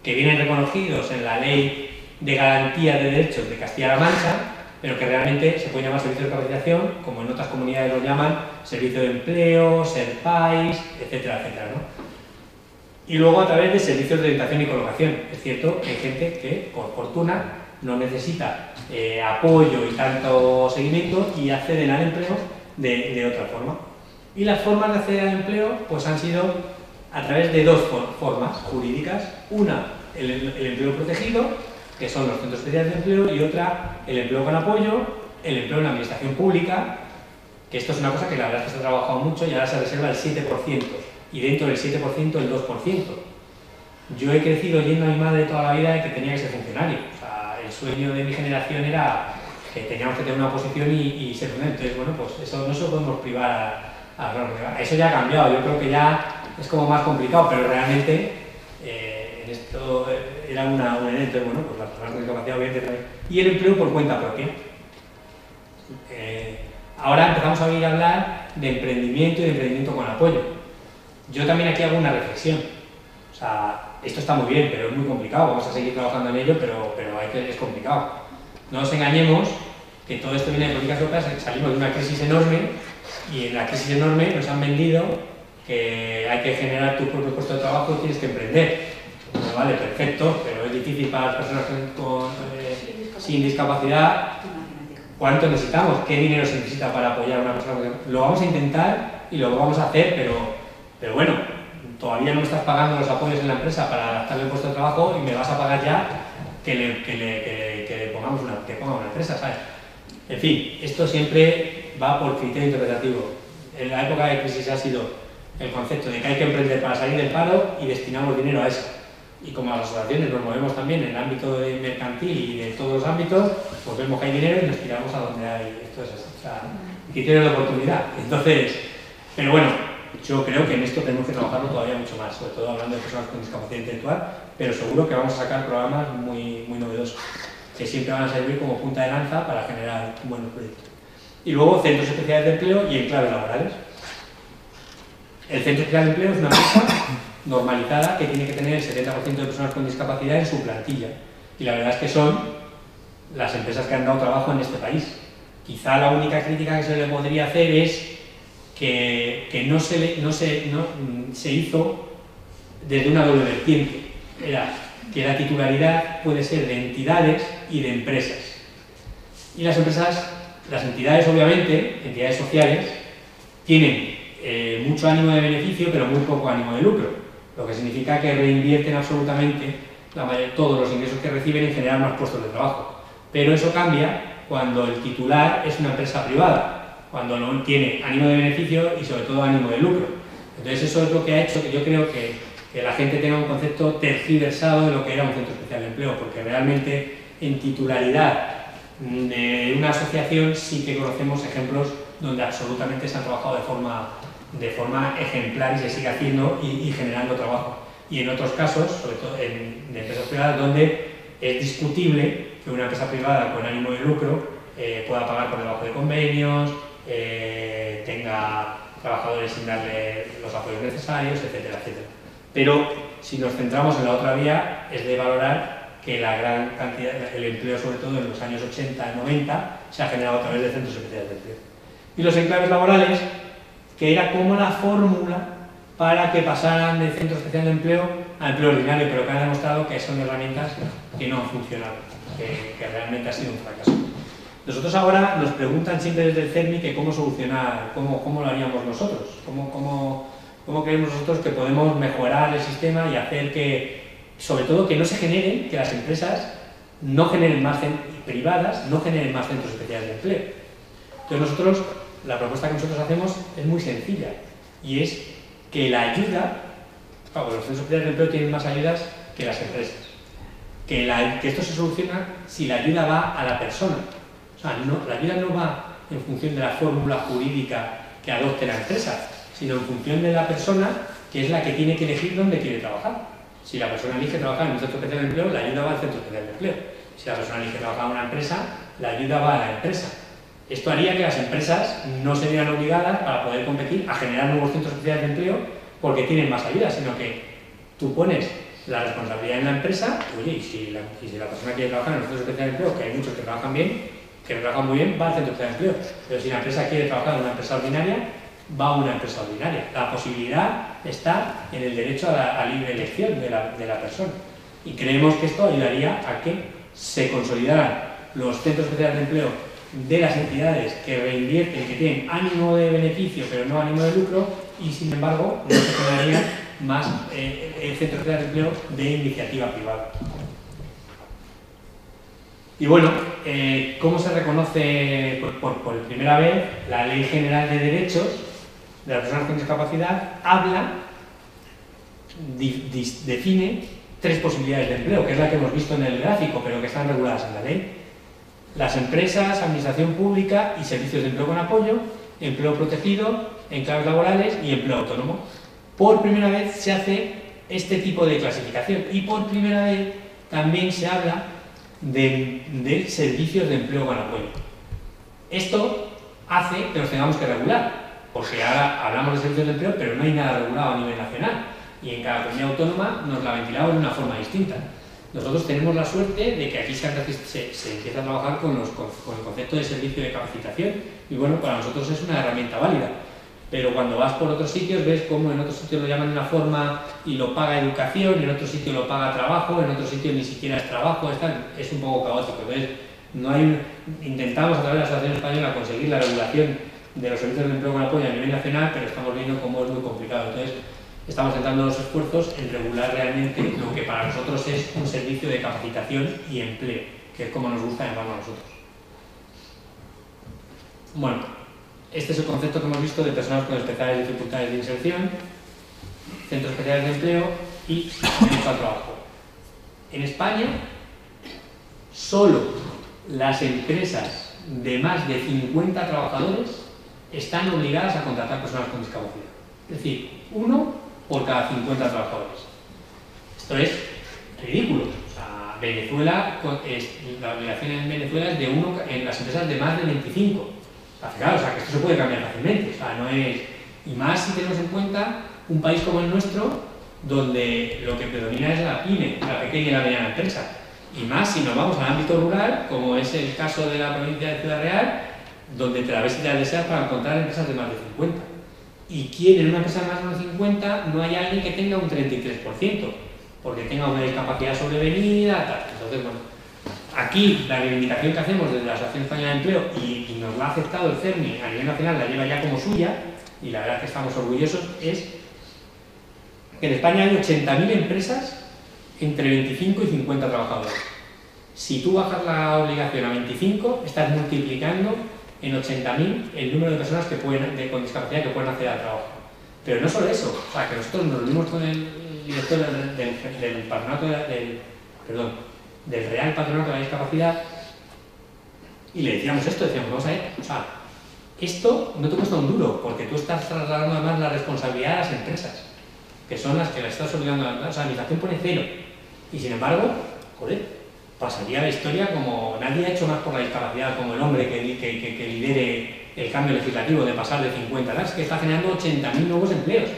que vienen reconocidos en la Ley de Garantía de Derechos de Castilla-La Mancha, pero que realmente se puede llamar servicios de capacitación, como en otras comunidades lo llaman, servicio de empleo, SERPAIS, etcétera, etcétera, ¿no? Y luego a través de servicios de orientación y colocación. Es cierto que hay gente que, por fortuna, no necesita apoyo y tanto seguimiento y acceden al empleo de otra forma. Y las formas de acceder al empleo pues han sido a través de dos formas jurídicas. Una, el empleo protegido, que son los centros especiales de empleo, y otra, el empleo con apoyo, el empleo en la administración pública, que esto es una cosa que la verdad es que se ha trabajado mucho y ahora se reserva el 7%, y dentro del 7% el 2%. Yo he crecido yendo a mi madre toda la vida de que tenía que ser funcionario. O sea, el sueño de mi generación era que teníamos que tener una posición y ser funcionario. Entonces, bueno, pues eso no se lo podemos privar eso ya ha cambiado. Yo creo que ya es como más complicado, pero realmente en esto era una entonces, bueno, pues las personas con discapacidad obviamente. Y el empleo por cuenta propia. Ahora empezamos a oír hablar de emprendimiento y de emprendimiento con apoyo. Yo también aquí hago una reflexión. O sea, esto está muy bien, pero es muy complicado. Vamos a seguir trabajando en ello, pero es complicado. No nos engañemos que todo esto viene de políticas europeas, salimos de una crisis enorme y en la crisis enorme nos han vendido que hay que generar tu propio puesto de trabajo y tienes que emprender. Bueno, vale, perfecto, pero es difícil para las personas sin discapacidad. ¿Cuánto necesitamos? ¿Qué dinero se necesita para apoyar a una persona? Lo vamos a intentar y lo vamos a hacer, pero bueno, todavía no me estás pagando los apoyos en la empresa para adaptarle el puesto de trabajo y me vas a pagar ya que le pongamos una empresa, ¿sabes? En fin, esto siempre va por criterio interpretativo. En la época de crisis ha sido el concepto de que hay que emprender para salir del paro y destinamos dinero a eso. Y como las asociaciones nos movemos también en el ámbito mercantil y de todos los ámbitos, pues vemos que hay dinero y nos tiramos a donde hay. Esto es así, o sea, criterio de oportunidad. Entonces, pero bueno, yo creo que en esto tenemos que trabajarlo todavía mucho más, sobre todo hablando de personas con discapacidad intelectual, pero seguro que vamos a sacar programas muy novedosos, que siempre van a servir como punta de lanza para generar buenos proyectos. Y luego, centros especiales de empleo y enclaves laborales. El centro especial de empleo es una empresa normalizada que tiene que tener el 70% de personas con discapacidad en su plantilla. Y la verdad es que son las empresas que han dado trabajo en este país. Quizá la única crítica que se le podría hacer es que no se hizo desde una doble vertiente. Era que la titularidad puede ser de entidades y de empresas. Y las entidades obviamente, entidades sociales, tienen mucho ánimo de beneficio pero muy poco ánimo de lucro, lo que significa que reinvierten absolutamente todos los ingresos que reciben en generar más puestos de trabajo. Pero eso cambia cuando el titular es una empresa privada, cuando no tiene ánimo de beneficio y sobre todo ánimo de lucro. Entonces eso es lo que ha hecho que yo creo que la gente tenga un concepto tergiversado de lo que era un centro especial de empleo, porque realmente en titularidad de una asociación sí que conocemos ejemplos donde absolutamente se han trabajado de forma ejemplar y se sigue haciendo y generando trabajo. Y en otros casos, sobre todo de empresas privadas, donde es discutible que una empresa privada con ánimo de lucro pueda pagar por debajo de convenios, tenga trabajadores sin darle los apoyos necesarios, etcétera, etcétera. Pero si nos centramos en la otra vía, es de valorar que la gran cantidad, el empleo sobre todo en los años 80 y 90, se ha generado a través de centros especiales de empleo. Y los enclaves laborales, que era como la fórmula para que pasaran de centro especial de empleo a empleo ordinario, pero que han demostrado que son herramientas que no han funcionado, que realmente ha sido un fracaso. Nosotros ahora nos preguntan siempre desde el CERMI que cómo solucionar, cómo lo haríamos nosotros, cómo creemos nosotros que podemos mejorar el sistema y hacer que, sobre todo, que no se generen, que las empresas no generen más privadas, no generen más centros especiales de empleo. Entonces la propuesta que nosotros hacemos es muy sencilla y es que la ayuda, los centros especiales de empleo tienen más ayudas que las empresas, que esto se soluciona si la ayuda va a la persona, O sea, la ayuda no va en función de la fórmula jurídica que adopte la empresa, sino en función de la persona, que es la que tiene que elegir dónde quiere trabajar. Si la persona elige trabajar en un centro especial de empleo, la ayuda va al centro especial de empleo. Si la persona elige trabajar en una empresa, la ayuda va a la empresa. Esto haría que las empresas no se vieran obligadas para poder competir a generar nuevos centros especiales de empleo porque tienen más ayuda, sino que tú pones la responsabilidad en la empresa. Oye, y si la persona quiere trabajar en los centros especiales de empleo, que hay muchos que trabajan bien, que trabajan muy bien, va al centro especial de empleo. Pero si la empresa quiere trabajar en una empresa ordinaria, va a una empresa ordinaria. La posibilidad está en el derecho a la libre elección de la persona. Y creemos que esto ayudaría a que se consolidaran los centros especiales de empleo de las entidades que reinvierten, que tienen ánimo de beneficio pero no ánimo de lucro, y sin embargo no se generarían más centros especiales de empleo de iniciativa privada. Y bueno, ¿cómo se reconoce por primera vez la Ley General de Derechos de las Personas con Discapacidad? Define 3 posibilidades de empleo, que es la que hemos visto en el gráfico, pero que están reguladas en la ley. Las empresas, administración pública y servicios de empleo con apoyo, empleo protegido, enclaves laborales y empleo autónomo. Por primera vez se hace este tipo de clasificación y por primera vez también se habla de servicios de empleo con apoyo. Esto hace que los tengamos que regular, porque ahora hablamos de servicios de empleo, pero no hay nada regulado a nivel nacional y en cada comunidad autónoma nos la ventilamos de una forma distinta. Nosotros tenemos la suerte de que aquí se empieza a trabajar con el concepto de servicio de capacitación y bueno, para nosotros es una herramienta válida. Pero cuando vas por otros sitios ves cómo en otros sitios lo llaman de una forma y lo paga educación, en otro sitio lo paga trabajo, en otro sitio ni siquiera es trabajo, es un poco caótico. Entonces, intentamos a través de la Asociación Española conseguir la regulación de los servicios de empleo con apoyo a nivel nacional, pero estamos viendo cómo es muy complicado. Entonces, estamos centrando los esfuerzos en regular realmente lo que para nosotros es un servicio de capacitación y empleo, que es como nos gusta llamarlo a nosotros. Bueno, este es el concepto que hemos visto de personas con especiales dificultades de inserción, centros especiales de empleo y derecho al trabajo. En España, solo las empresas de más de 50 trabajadores están obligadas a contratar personas con discapacidad. Es decir, 1 por cada 50 trabajadores. Esto es ridículo. O sea, Venezuela, la obligación en Venezuela es de 1 en las empresas de más de 25. Claro, o sea, que esto se puede cambiar fácilmente. O sea, no es... Y más si tenemos en cuenta un país como el nuestro, donde lo que predomina es la PYME, la pequeña y la mediana empresa. Y más si nos vamos al ámbito rural, como es el caso de la provincia de Ciudad Real, donde te la ves y te la deseas para encontrar empresas de más de 50. Y quien en una empresa de más de 50 no hay alguien que tenga un 33%, porque tenga una discapacidad sobrevenida, tal. Entonces, bueno, aquí la reivindicación que hacemos desde la Asociación Española de Empleo, y nos la ha aceptado el CERMI a nivel nacional, la lleva ya como suya, y la verdad es que estamos orgullosos, es que en España hay 80.000 empresas entre 25 y 50 trabajadores. Si tú bajas la obligación a 25, estás multiplicando en 80.000 el número de personas con discapacidad que pueden acceder al trabajo. Pero no solo eso, o sea, que nosotros nos reunimos con el director del patronato del Real Patronato de la Discapacidad y le decíamos esto, decíamos, vamos a ver, o sea, esto no te cuesta un duro, porque tú estás trasladando además la responsabilidad a las empresas, que son las que las estás obligando a... O sea, la administración pone 0, y sin embargo, joder, pasaría la historia como nadie ha hecho más por la discapacidad como el hombre que lidere el cambio legislativo de pasar de 50 a que está generando 80.000 nuevos empleos,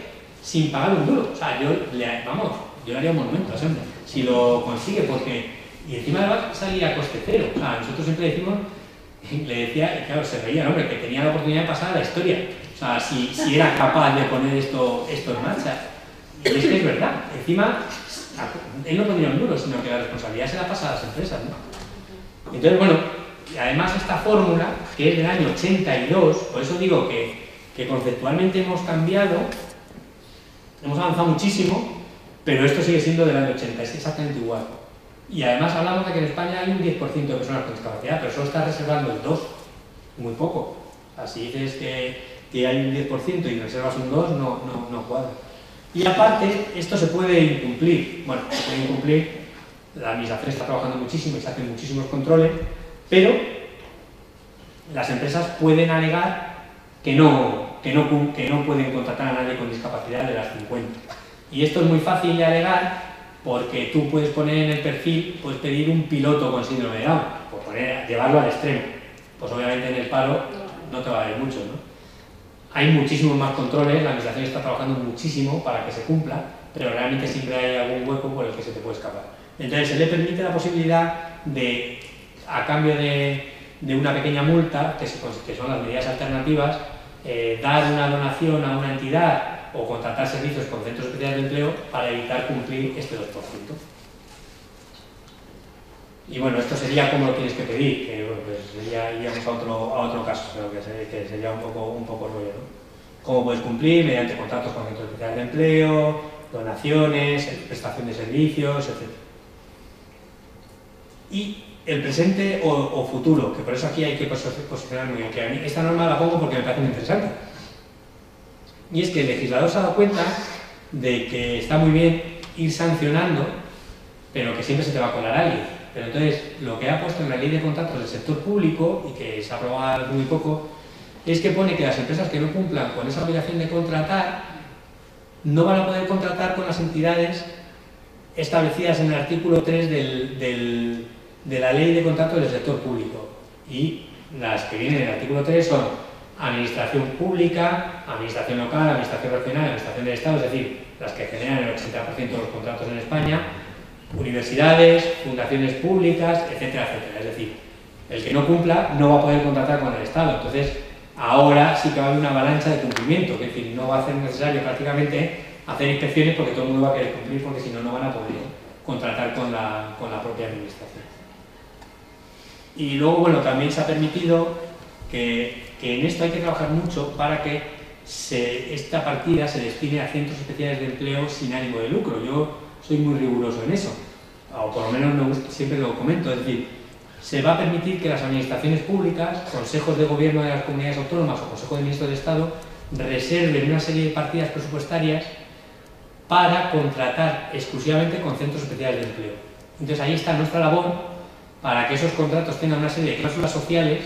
sin pagar un duro. O sea, yo le haría un monumento a ese hombre, si lo consigue, porque... Y encima va a salir a coste 0. O sea, nosotros siempre decimos, le decía, y claro, se reía el hombre, que tenía la oportunidad de pasar a la historia. O sea, si era capaz de poner esto en marcha. Y es que es verdad. Encima, él no pondría un duro, sino que la responsabilidad se la pasa a las empresas, ¿no? Entonces, bueno, y además esta fórmula, que es del año 82, por eso digo que conceptualmente hemos cambiado, hemos avanzado muchísimo, pero esto sigue siendo del año 80, es exactamente igual. Y además hablamos de que en España hay un 10% de personas con discapacidad, pero solo está reservando el 2%, muy poco. Así dices que hay un 10% y reservas un 2%, no cuadra. Y aparte, esto se puede incumplir. Bueno, se puede incumplir, la administración está trabajando muchísimo y se hacen muchísimos controles, pero las empresas pueden alegar que no pueden contratar a nadie con discapacidad de las 50. Y esto es muy fácil de alegar porque tú puedes poner en el perfil, puedes pedir un piloto con síndrome de Down, llevarlo al extremo. Pues obviamente en el paro no te va a ver mucho, ¿no? Hay muchísimos más controles, la administración está trabajando muchísimo para que se cumpla, pero realmente siempre hay algún hueco por el que se te puede escapar. Entonces se le permite la posibilidad de, a cambio de una pequeña multa, que son las medidas alternativas, dar una donación a una entidad o contratar servicios con centros especiales de empleo para evitar cumplir este 2%. Y bueno, esto sería cómo lo tienes que pedir, que bueno, pues sería, iríamos a otro caso, pero que sería un poco rollo, ¿no? Cómo puedes cumplir mediante contratos con centros especiales de empleo, donaciones, prestación de servicios, etc. Y el presente o futuro, que por eso aquí hay que posicionar muy bien, que a mí esta norma la pongo porque me parece muy interesante. Y es que el legislador se ha dado cuenta de que está muy bien ir sancionando, pero que siempre se te va a colar alguien. Pero entonces, lo que ha puesto en la ley de contratos del sector público, y que se ha aprobado muy poco, es que pone que las empresas que no cumplan con esa obligación de contratar no van a poder contratar con las entidades establecidas en el artículo 3 de la ley de contratos del sector público. Y las que vienen en el artículo 3 son administración pública, administración local, administración regional, administración del Estado, es decir, las que generan el 80% de los contratos en España, universidades, fundaciones públicas, etcétera, etcétera. Es decir, el que no cumpla no va a poder contratar con el Estado. Entonces, ahora sí que va a haber una avalancha de cumplimiento, que es decir, no va a ser necesario prácticamente hacer inspecciones porque todo el mundo va a querer cumplir, porque si no, no van a poder contratar con la propia administración. Y luego, bueno, también se ha permitido que en esto hay que trabajar mucho para que esta partida se destine a centros especiales de empleo sin ánimo de lucro. Yo soy muy riguroso en eso, o por lo menos me gusta, siempre lo comento, es decir, se va a permitir que las administraciones públicas, consejos de gobierno de las comunidades autónomas o consejo de ministros de Estado reserven una serie de partidas presupuestarias para contratar exclusivamente con centros especiales de empleo. Entonces ahí está nuestra labor para que esos contratos tengan una serie de cláusulas sociales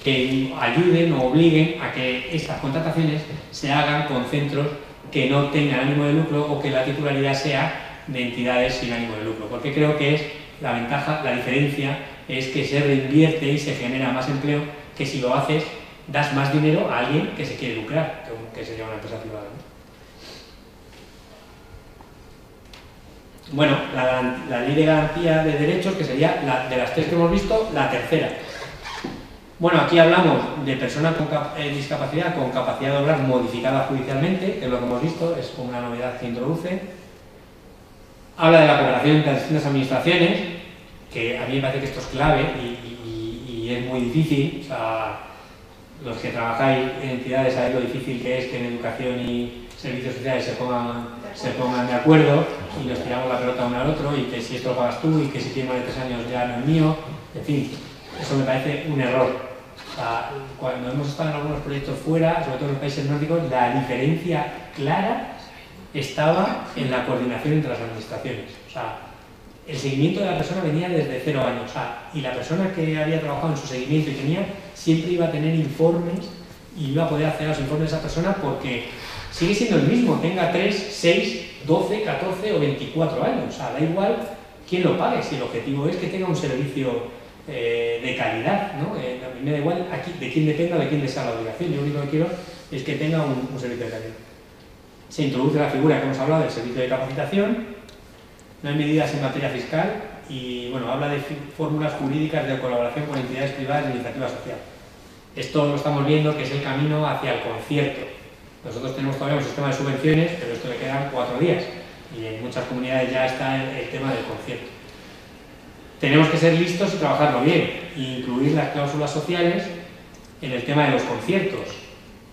que ayuden o obliguen a que estas contrataciones se hagan con centros que no tengan ánimo de lucro o que la titularidad sea de entidades sin ánimo de lucro, porque creo que es la ventaja, la diferencia es que se reinvierte y se genera más empleo que si lo haces, das más dinero a alguien que se quiere lucrar, que sería una empresa privada, ¿no? Bueno, la ley de garantía de derechos, que sería de las tres que hemos visto, la tercera. Bueno, aquí hablamos de personas con discapacidad con capacidad de obrar modificada judicialmente, que es lo que hemos visto, es una novedad que introduce. Habla de la cooperación entre las distintas administraciones, que a mí me parece que esto es clave y es muy difícil. O sea, los que trabajáis en entidades sabéis lo difícil que es que en educación y servicios sociales se pongan de acuerdo y nos tiramos la pelota uno al otro, y que si esto lo pagas tú y que si tienes más de 3 años ya no es mío, en fin, eso me parece un error. O sea, cuando hemos estado en algunos proyectos fuera, sobre todo en los países nórdicos, la diferencia clara estaba en la coordinación entre las administraciones. O sea, el seguimiento de la persona venía desde 0 años, o sea, y la persona que había trabajado en su seguimiento y tenía, siempre iba a tener informes y iba a poder hacer los informes de esa persona porque sigue siendo el mismo, tenga 3, 6, 12, 14 o 24 años. O sea, da igual quién lo pague, si el objetivo es que tenga un servicio de calidad, ¿no? A mí me da igual aquí de quién dependa o de quién le sea la obligación, yo lo único que quiero es que tenga un servicio de calidad. Se introduce la figura que hemos hablado del servicio de capacitación, no hay medidas en materia fiscal y bueno, habla de fórmulas jurídicas de colaboración con entidades privadas de iniciativa social. Esto lo estamos viendo que es el camino hacia el concierto. Nosotros tenemos todavía un sistema de subvenciones, pero esto le quedan 4 días y en muchas comunidades ya está el tema del concierto. Tenemos que ser listos y trabajarlo bien, e incluir las cláusulas sociales en el tema de los conciertos.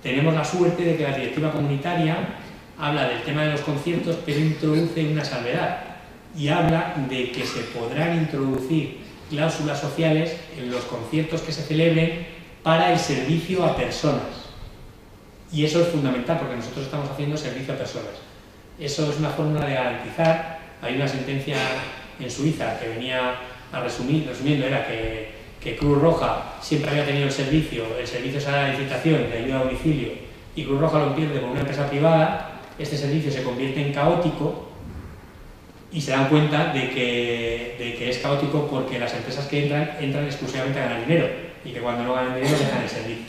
Tenemos la suerte de que la directiva comunitaria habla del tema de los conciertos, pero introduce una salvedad y habla de que se podrán introducir cláusulas sociales en los conciertos que se celebren para el servicio a personas. Y eso es fundamental porque nosotros estamos haciendo servicio a personas. Eso es una fórmula de garantizar. Hay una sentencia en Suiza que venía a resumiendo, era que que Cruz Roja siempre había tenido el servicio se da la licitación de ayuda a domicilio y Cruz Roja lo pierde por una empresa privada, este servicio se convierte en caótico y se dan cuenta de que es caótico porque las empresas que entran exclusivamente a ganar dinero y que cuando no ganan dinero dejan el servicio.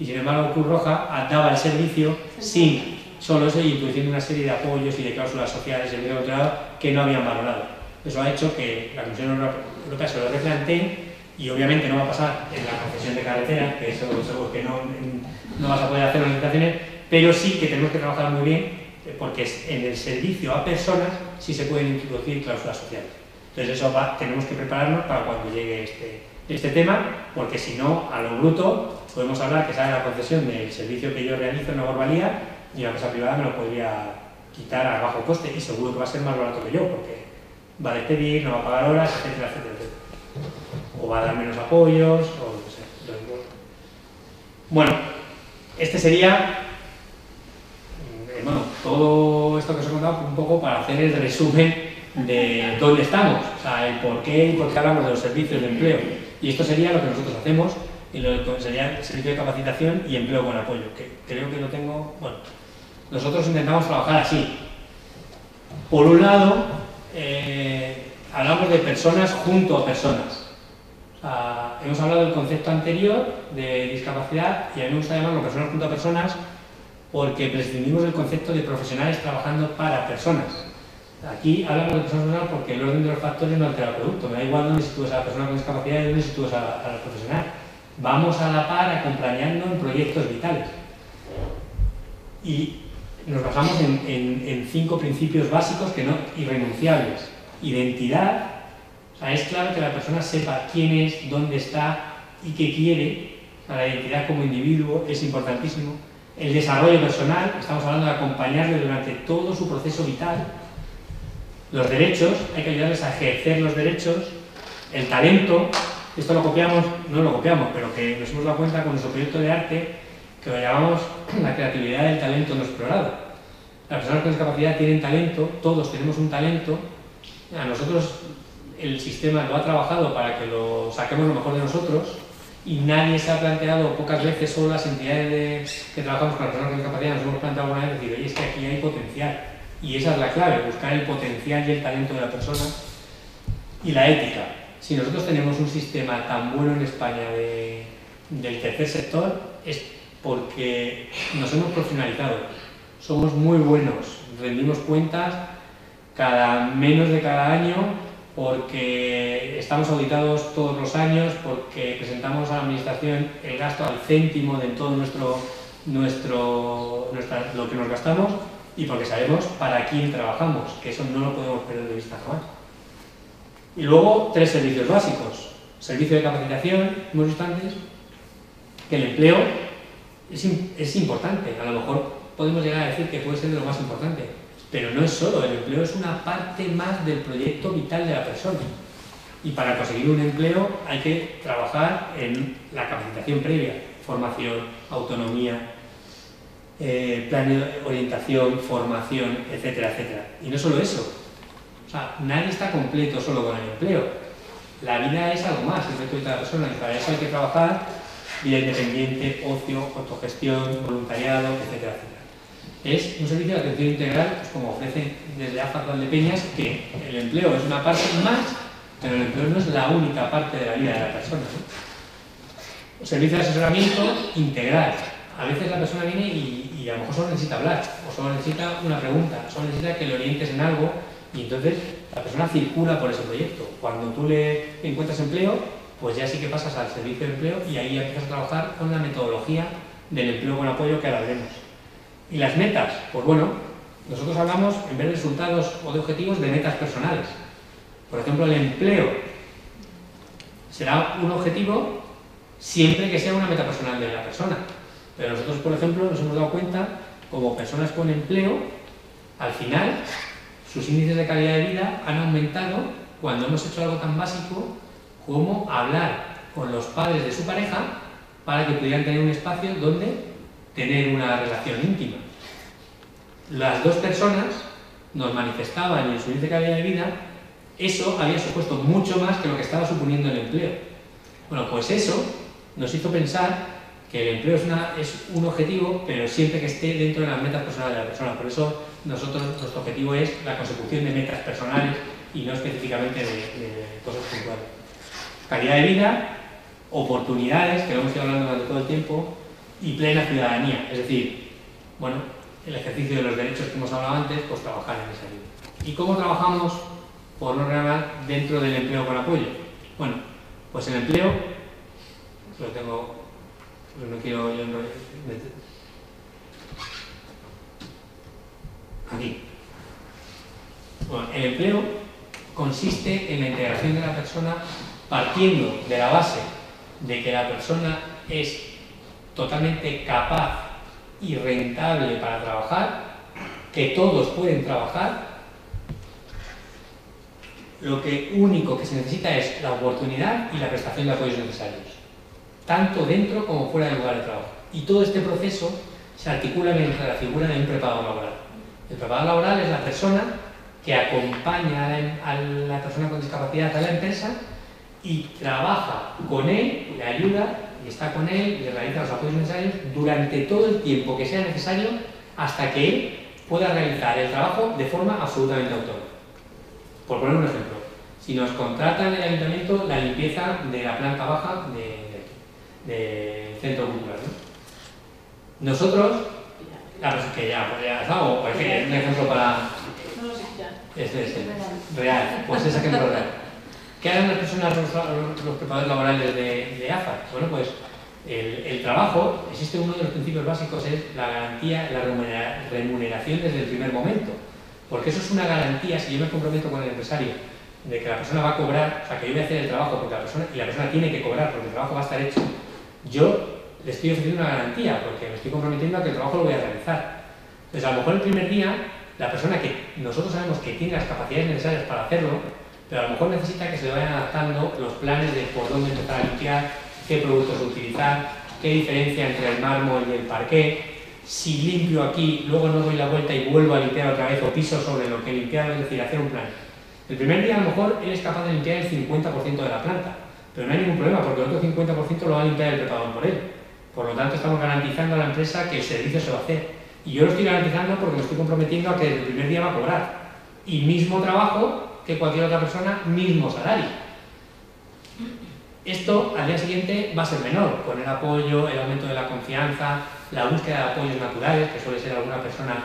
Y sin embargo Cruz Roja daba el servicio sin solo eso y introduciendo una serie de apoyos y de cláusulas sociales y de otro lado que no habían valorado. Eso ha hecho que la Comisión Europea se lo replantee y obviamente no va a pasar en la concesión de carretera, que eso seguro que no vas a poder hacer las licitaciones, pero sí que tenemos que trabajar muy bien porque en el servicio a personas sí se pueden introducir cláusulas sociales. Entonces eso tenemos que prepararnos para cuando llegue este tema, porque si no, a lo bruto, podemos hablar que sale la concesión del servicio que yo realizo en Laborvalía y la empresa privada me lo podría quitar a bajo coste y seguro que va a ser más barato que yo, porque va a despedir, no va a pagar horas, etcétera, etcétera, etcétera. O va a dar menos apoyos, o no sé. Bueno, este sería todo esto que os he contado un poco para hacer el resumen de dónde estamos, o sea, el por qué y por qué hablamos de los servicios de empleo. Y esto sería lo que nosotros hacemos, y lo que sería el servicio de capacitación y empleo con apoyo, que creo que lo tengo. Bueno, nosotros intentamos trabajar así. Por un lado, hablamos de personas junto a personas. O sea, hemos hablado del concepto anterior de discapacidad y a mí me gusta llamarlo personas junto a personas porque prescindimos del concepto de profesionales trabajando para personas. Aquí hablamos de personas personales porque el orden de los factores no altera el producto. Me da igual dónde sitúes a la persona con discapacidad y dónde sitúes a la profesional. Vamos a la par acompañando en proyectos vitales. Y nos basamos en 5 principios básicos que no irrenunciables. Identidad. O sea, es claro que la persona sepa quién es, dónde está y qué quiere. O sea, la identidad como individuo es importantísimo. El desarrollo personal, estamos hablando de acompañarle durante todo su proceso vital. Los derechos, hay que ayudarles a ejercer los derechos. El talento, esto lo copiamos, no lo copiamos, pero que nos hemos dado cuenta con nuestro proyecto de arte, que lo llamamos la creatividad del talento no explorado. Las personas con discapacidad tienen talento, todos tenemos un talento. A nosotros el sistema lo ha trabajado para que lo saquemos lo mejor de nosotros y nadie se ha planteado, pocas veces solo las entidades que trabajamos con las personas con discapacidad nos hemos planteado alguna vez decir, oye, es que aquí hay potencial. Y esa es la clave, buscar el potencial y el talento de la persona. Y la ética. Si nosotros tenemos un sistema tan bueno en España del tercer sector, es porque nos hemos profesionalizado. Somos muy buenos, rendimos cuentas menos de cada año, porque estamos auditados todos los años, porque presentamos a la administración el gasto al céntimo de todo lo que nos gastamos y porque sabemos para quién trabajamos, que eso no lo podemos perder de vista jamás. Y luego 3 servicios básicos. Servicio de capacitación, hemos visto antes, que el empleo es importante, a lo mejor podemos llegar a decir que puede ser de lo más importante, pero no es solo, el empleo es una parte más del proyecto vital de la persona. Y para conseguir un empleo hay que trabajar en la capacitación previa, formación, autonomía, plan de orientación, formación, etcétera, etcétera. Y no solo eso, o sea, nadie está completo solo con el empleo. La vida es algo más, el proyecto vital de la persona, y para eso hay que trabajar vida independiente, ocio, autogestión, voluntariado, etcétera, etcétera. Es un servicio de atención integral, pues como ofrece desde AFA Valdepeñas, que el empleo es una parte más, pero el empleo no es la única parte de la vida de la persona, ¿no? Servicio de asesoramiento integral. A veces la persona viene y a lo mejor solo necesita hablar, o solo necesita una pregunta, solo necesita que le orientes en algo, y entonces la persona circula por ese proyecto. Cuando tú le encuentras empleo, pues ya sí que pasas al servicio de empleo y ahí empiezas a trabajar con la metodología del empleo con apoyo que ahora veremos. Y las metas, pues bueno, nosotros hablamos, en vez de resultados o de objetivos, de metas personales. Por ejemplo, el empleo será un objetivo siempre que sea una meta personal de la persona. Pero nosotros, por ejemplo, nos hemos dado cuenta, como personas con empleo, al final, sus índices de calidad de vida han aumentado cuando hemos hecho algo tan básico como hablar con los padres de su pareja para que pudieran tener un espacio donde tener una relación íntima. Las 2 personas nos manifestaban en su índice de calidad de vida, eso había supuesto mucho más que lo que estaba suponiendo el empleo. Bueno, pues eso nos hizo pensar que el empleo es un objetivo, pero siempre que esté dentro de las metas personales de la persona. Por eso nuestro objetivo es la consecución de metas personales y no específicamente de cosas puntuales. Calidad de vida, oportunidades, que lo hemos ido hablando durante todo el tiempo, y plena ciudadanía. Es decir, bueno, el ejercicio de los derechos que hemos hablado antes, pues trabajar en esa línea. ¿Y cómo trabajamos, por no regalar, dentro del empleo con apoyo? Bueno, pues el empleo, lo tengo, pues no quiero yo aquí. Bueno, el empleo consiste en la integración de la persona partiendo de la base de que la persona es totalmente capaz y rentable para trabajar, que todos pueden trabajar. Lo único que se necesita es la oportunidad y la prestación de apoyos necesarios, tanto dentro como fuera del lugar de trabajo. Y todo este proceso se articula mediante la figura de un preparador laboral. El preparador laboral es la persona que acompaña a la persona con discapacidad a la empresa y trabaja con él, le ayuda y está con él y le realiza los apoyos necesarios durante todo el tiempo que sea necesario hasta que él pueda realizar el trabajo de forma absolutamente autónoma. Por poner un ejemplo, si nos contrata en el ayuntamiento la limpieza de la planta baja del centro cultural, ¿no? Nosotros, la persona que ya está, o es un ejemplo para... No lo sé, ya. Este, real, pues ese ejemplo real. ¿Qué harán las personas, los preparadores laborales de AFA? Bueno, pues el trabajo, existe uno de los principios básicos, es la garantía, la remuneración desde el primer momento. Porque eso es una garantía, si yo me comprometo con el empresario, de que la persona va a cobrar, o sea, que yo voy a hacer el trabajo porque la persona tiene que cobrar porque el trabajo va a estar hecho, yo le estoy ofreciendo una garantía porque me estoy comprometiendo a que el trabajo lo voy a realizar. Entonces, a lo mejor el primer día, la persona que nosotros sabemos que tiene las capacidades necesarias para hacerlo, pero a lo mejor necesita que se le vayan adaptando los planes de por dónde empezar a limpiar, qué productos utilizar, qué diferencia entre el mármol y el parqué. Si limpio aquí, luego no doy la vuelta y vuelvo a limpiar otra vez o piso sobre lo que he limpiado, es decir, hacer un plan. El primer día a lo mejor él es capaz de limpiar el 50% de la planta, pero no hay ningún problema porque el otro 50% lo va a limpiar el preparador por él. Por lo tanto, estamos garantizando a la empresa que el servicio se va a hacer. Y yo lo estoy garantizando porque me estoy comprometiendo a que el primer día va a cobrar. Y mismo trabajo que cualquier otra persona, mismo salario. Esto al día siguiente va a ser menor, con el apoyo, el aumento de la confianza, la búsqueda de apoyos naturales, que suele ser alguna persona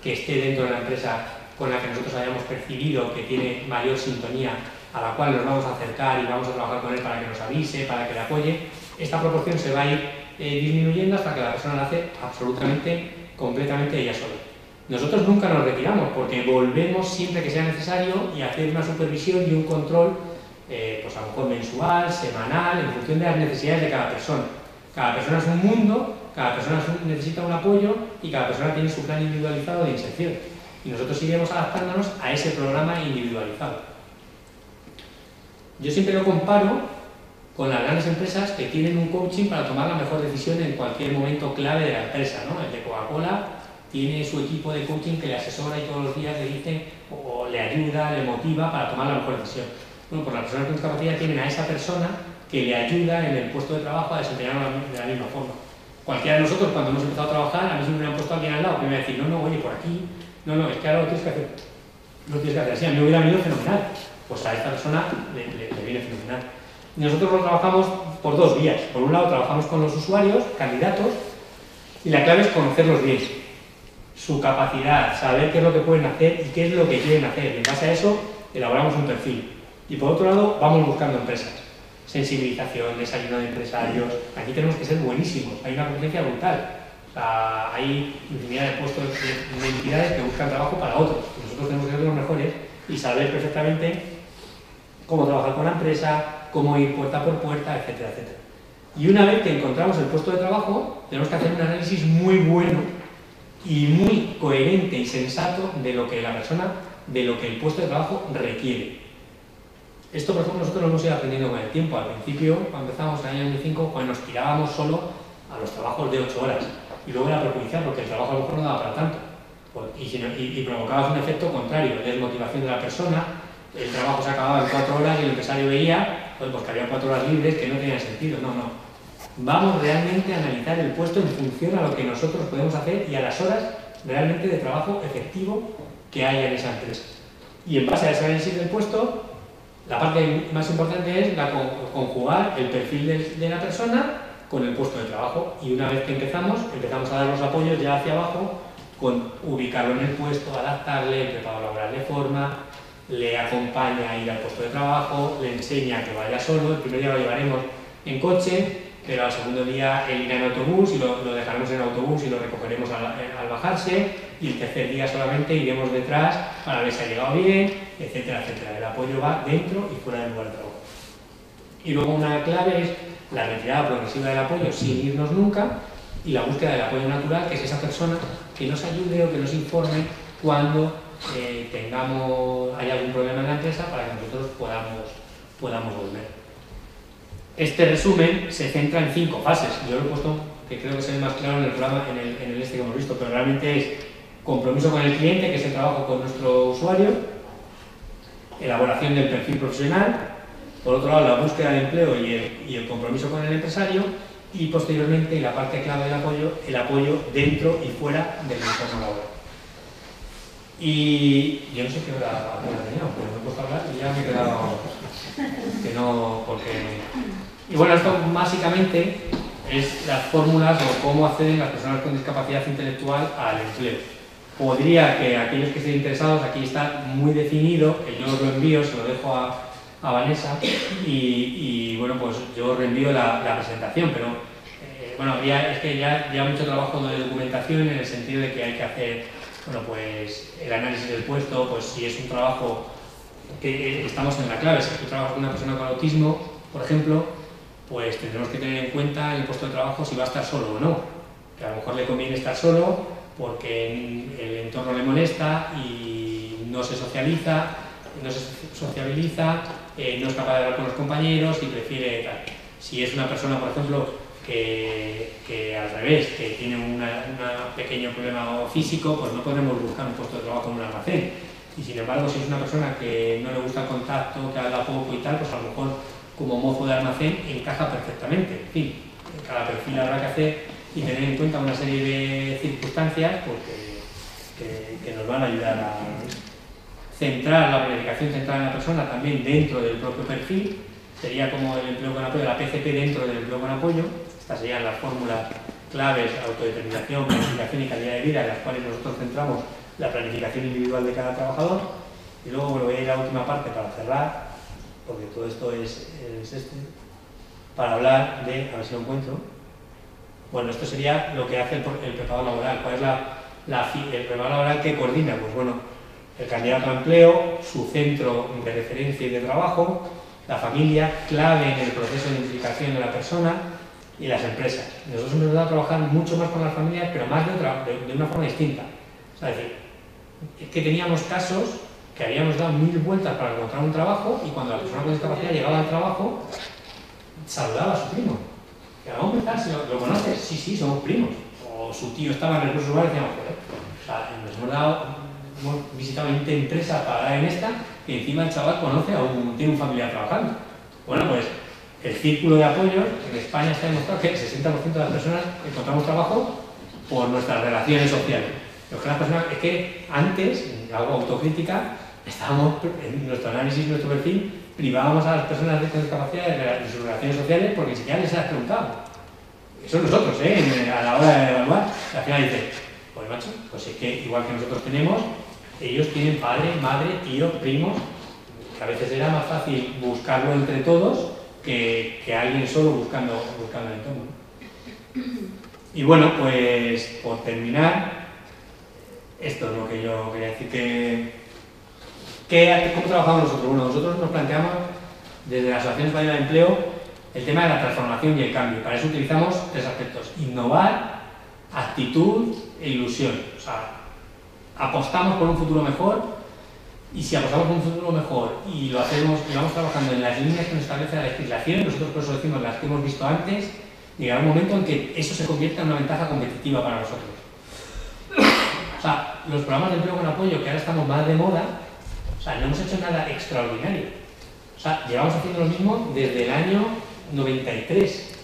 que esté dentro de la empresa con la que nosotros hayamos percibido que tiene mayor sintonía, a la cual nos vamos a acercar y vamos a trabajar con él para que nos avise, para que le apoye. Esta proporción se va a ir disminuyendo hasta que la persona la hace absolutamente, completamente ella sola. Nosotros nunca nos retiramos porque volvemos siempre que sea necesario y hacer una supervisión y un control, pues a lo mejor mensual, semanal, en función de las necesidades de cada persona. Cada persona es un mundo, cada persona necesita un apoyo y cada persona tiene su plan individualizado de inserción. Y nosotros seguiremos adaptándonos a ese programa individualizado. Yo siempre lo comparo con las grandes empresas que tienen un coaching para tomar la mejor decisión en cualquier momento clave de la empresa, ¿no? El de Coca-Cola tiene su equipo de coaching que le asesora y todos los días le dice o le ayuda, le motiva para tomar la mejor decisión. Bueno, pues las personas con discapacidad tienen a esa persona que le ayuda en el puesto de trabajo a desempeñarlo de la misma forma. Cualquiera de nosotros, cuando hemos empezado a trabajar, a mí siempre me han puesto a alguien al lado que me va a decir, no, oye, por aquí, no, es que ahora lo tienes que hacer. Lo tienes que hacer así, a mí me hubiera venido fenomenal. Pues a esta persona le viene fenomenal. Y nosotros lo trabajamos por dos vías. Por un lado, trabajamos con los usuarios, candidatos, y la clave es conocerlos bien. Su capacidad, saber qué es lo que pueden hacer y qué es lo que quieren hacer. Y en base a eso, elaboramos un perfil. Y por otro lado, vamos buscando empresas. Sensibilización, desayuno de empresarios. Aquí tenemos que ser buenísimos. Hay una competencia brutal. O sea, hay infinidad de puestos de entidades que buscan trabajo para otros. Nosotros tenemos que ser los mejores y saber perfectamente cómo trabajar con la empresa, cómo ir puerta por puerta, etcétera, etcétera. Y una vez que encontramos el puesto de trabajo, tenemos que hacer un análisis muy bueno y muy coherente y sensato de lo que la persona, de lo que el puesto de trabajo requiere. Esto, por ejemplo, nosotros lo hemos ido aprendiendo con el tiempo. Al principio, cuando empezamos en el año 2005, pues nos tirábamos solo a los trabajos de 8 horas. Y luego era perjudicial porque el trabajo a lo mejor no daba para tanto. Y provocabas un efecto contrario, desmotivación de la persona, el trabajo se acababa en 4 horas y el empresario veía, pues que había 4 horas libres que no tenían sentido. No, no. Vamos realmente a analizar el puesto en función a lo que nosotros podemos hacer y a las horas realmente de trabajo efectivo que haya en esa empresa. Y en base a ese análisis del puesto, la parte más importante es conjugar el perfil de la persona con el puesto de trabajo. Y una vez que empezamos a dar los apoyos ya hacia abajo, con ubicarlo en el puesto, adaptarle, el preparado laboral de forma, le acompaña a ir al puesto de trabajo, le enseña que vaya solo. El primer día lo llevaremos en coche, pero al segundo día él irá en autobús y lo dejaremos en autobús y lo recogeremos al bajarse, y el tercer día solamente iremos detrás para ver si ha llegado bien, etcétera, etcétera. El apoyo va dentro y fuera del lugar de trabajo. Y luego una clave es la retirada progresiva del apoyo sin irnos nunca, y la búsqueda del apoyo natural, que es esa persona que nos ayude o que nos informe cuando hay algún problema en la empresa para que nosotros podamos volver. Este resumen se centra en 5 fases. Yo lo he puesto, que creo que se ve más claro en el programa, en el que hemos visto, pero realmente es compromiso con el cliente, que es el trabajo con nuestro usuario, elaboración del perfil profesional, por otro lado la búsqueda de empleo y el compromiso con el empresario, y posteriormente la parte clave del apoyo, el apoyo dentro y fuera del entorno laboral. Y yo no sé qué hora tenía, pero me he puesto a hablar y ya me he quedado que no, porque... Y bueno, esto básicamente es las fórmulas o cómo acceden las personas con discapacidad intelectual al empleo. Podría que aquellos que estén interesados, aquí está muy definido, que yo os lo envío, se lo dejo a Vanessa, y bueno, pues yo os reenvío la presentación, pero bueno, es que ya lleva mucho trabajo de documentación en el sentido de que hay que hacer, bueno, pues el análisis del puesto, pues si es un trabajo que estamos en la clave, si tú trabajas con una persona con autismo, por ejemplo, pues tendremos que tener en cuenta en el puesto de trabajo si va a estar solo o no, que a lo mejor le conviene estar solo porque el entorno le molesta y no se sociabiliza, no es capaz de hablar con los compañeros y prefiere tal. Si es una persona, por ejemplo, que al revés, que tiene un pequeño problema físico, pues no podremos buscar un puesto de trabajo en un almacén. Y sin embargo, si es una persona que no le gusta el contacto, que habla poco y tal, pues a lo mejor como mozo de almacén encaja perfectamente. En fin, cada perfil habrá que hacer y tener en cuenta una serie de circunstancias que nos van a ayudar a centrar la planificación centrada en la persona también dentro del propio perfil. Sería como el empleo con apoyo, la PCP dentro del empleo con apoyo. Estas serían las fórmulas claves: autodeterminación, planificación y calidad de vida, en las cuales nosotros centramos la planificación individual de cada trabajador. Y luego voy a ir a la última parte para cerrar, porque todo esto es para hablar de, a ver si lo encuentro. Bueno, esto sería lo que hace el preparador laboral. ¿Cuál es el preparador laboral que coordina? Pues bueno, el candidato a empleo, su centro de referencia y de trabajo, la familia, clave en el proceso de identificación de la persona, y las empresas. Nosotros hemos dado a trabajar mucho más con las familias, pero más de una forma distinta. O sea, es decir, es que teníamos casos que habíamos dado 1000 vueltas para encontrar un trabajo, y cuando la persona con discapacidad llegaba al trabajo, saludaba a su primo. Y vamos a pensar, si lo conoces, sí, somos primos. O su tío estaba en recursos humanos y decíamos, joder, o sea, hemos visitado 20 empresas para dar en esta, y encima el chaval tiene un familiar trabajando. Bueno, pues el círculo de apoyo en España está demostrado que el 60% de las personas encontramos trabajo por nuestras relaciones sociales. Es que antes, algo autocrítica, estábamos en nuestro análisis, nuestro perfil, privábamos a las personas con discapacidad de sus relaciones sociales porque ni siquiera les has preguntado. Eso nosotros, a la hora de evaluar, al final dices, pues macho, pues es que igual que nosotros tenemos, ellos tienen padre, madre, tío, primos, que a veces era más fácil buscarlo entre todos que alguien solo buscando el entorno. Y bueno, pues por terminar, esto es lo que yo quería decir. ¿Cómo trabajamos nosotros? Bueno, nosotros nos planteamos desde la Asociación Española de Empleo el tema de la transformación y el cambio. Para eso utilizamos 3 aspectos: innovar, actitud e ilusión. O sea, apostamos por un futuro mejor, y si apostamos por un futuro mejor y lo hacemos y vamos trabajando en las líneas que nos establece la legislación, nosotros por eso decimos las que hemos visto antes, llegará un momento en que eso se convierta en una ventaja competitiva para nosotros. O sea, los programas de empleo con apoyo que ahora estamos más de moda, o sea, no hemos hecho nada extraordinario. O sea, llevamos haciendo lo mismo desde el año 93.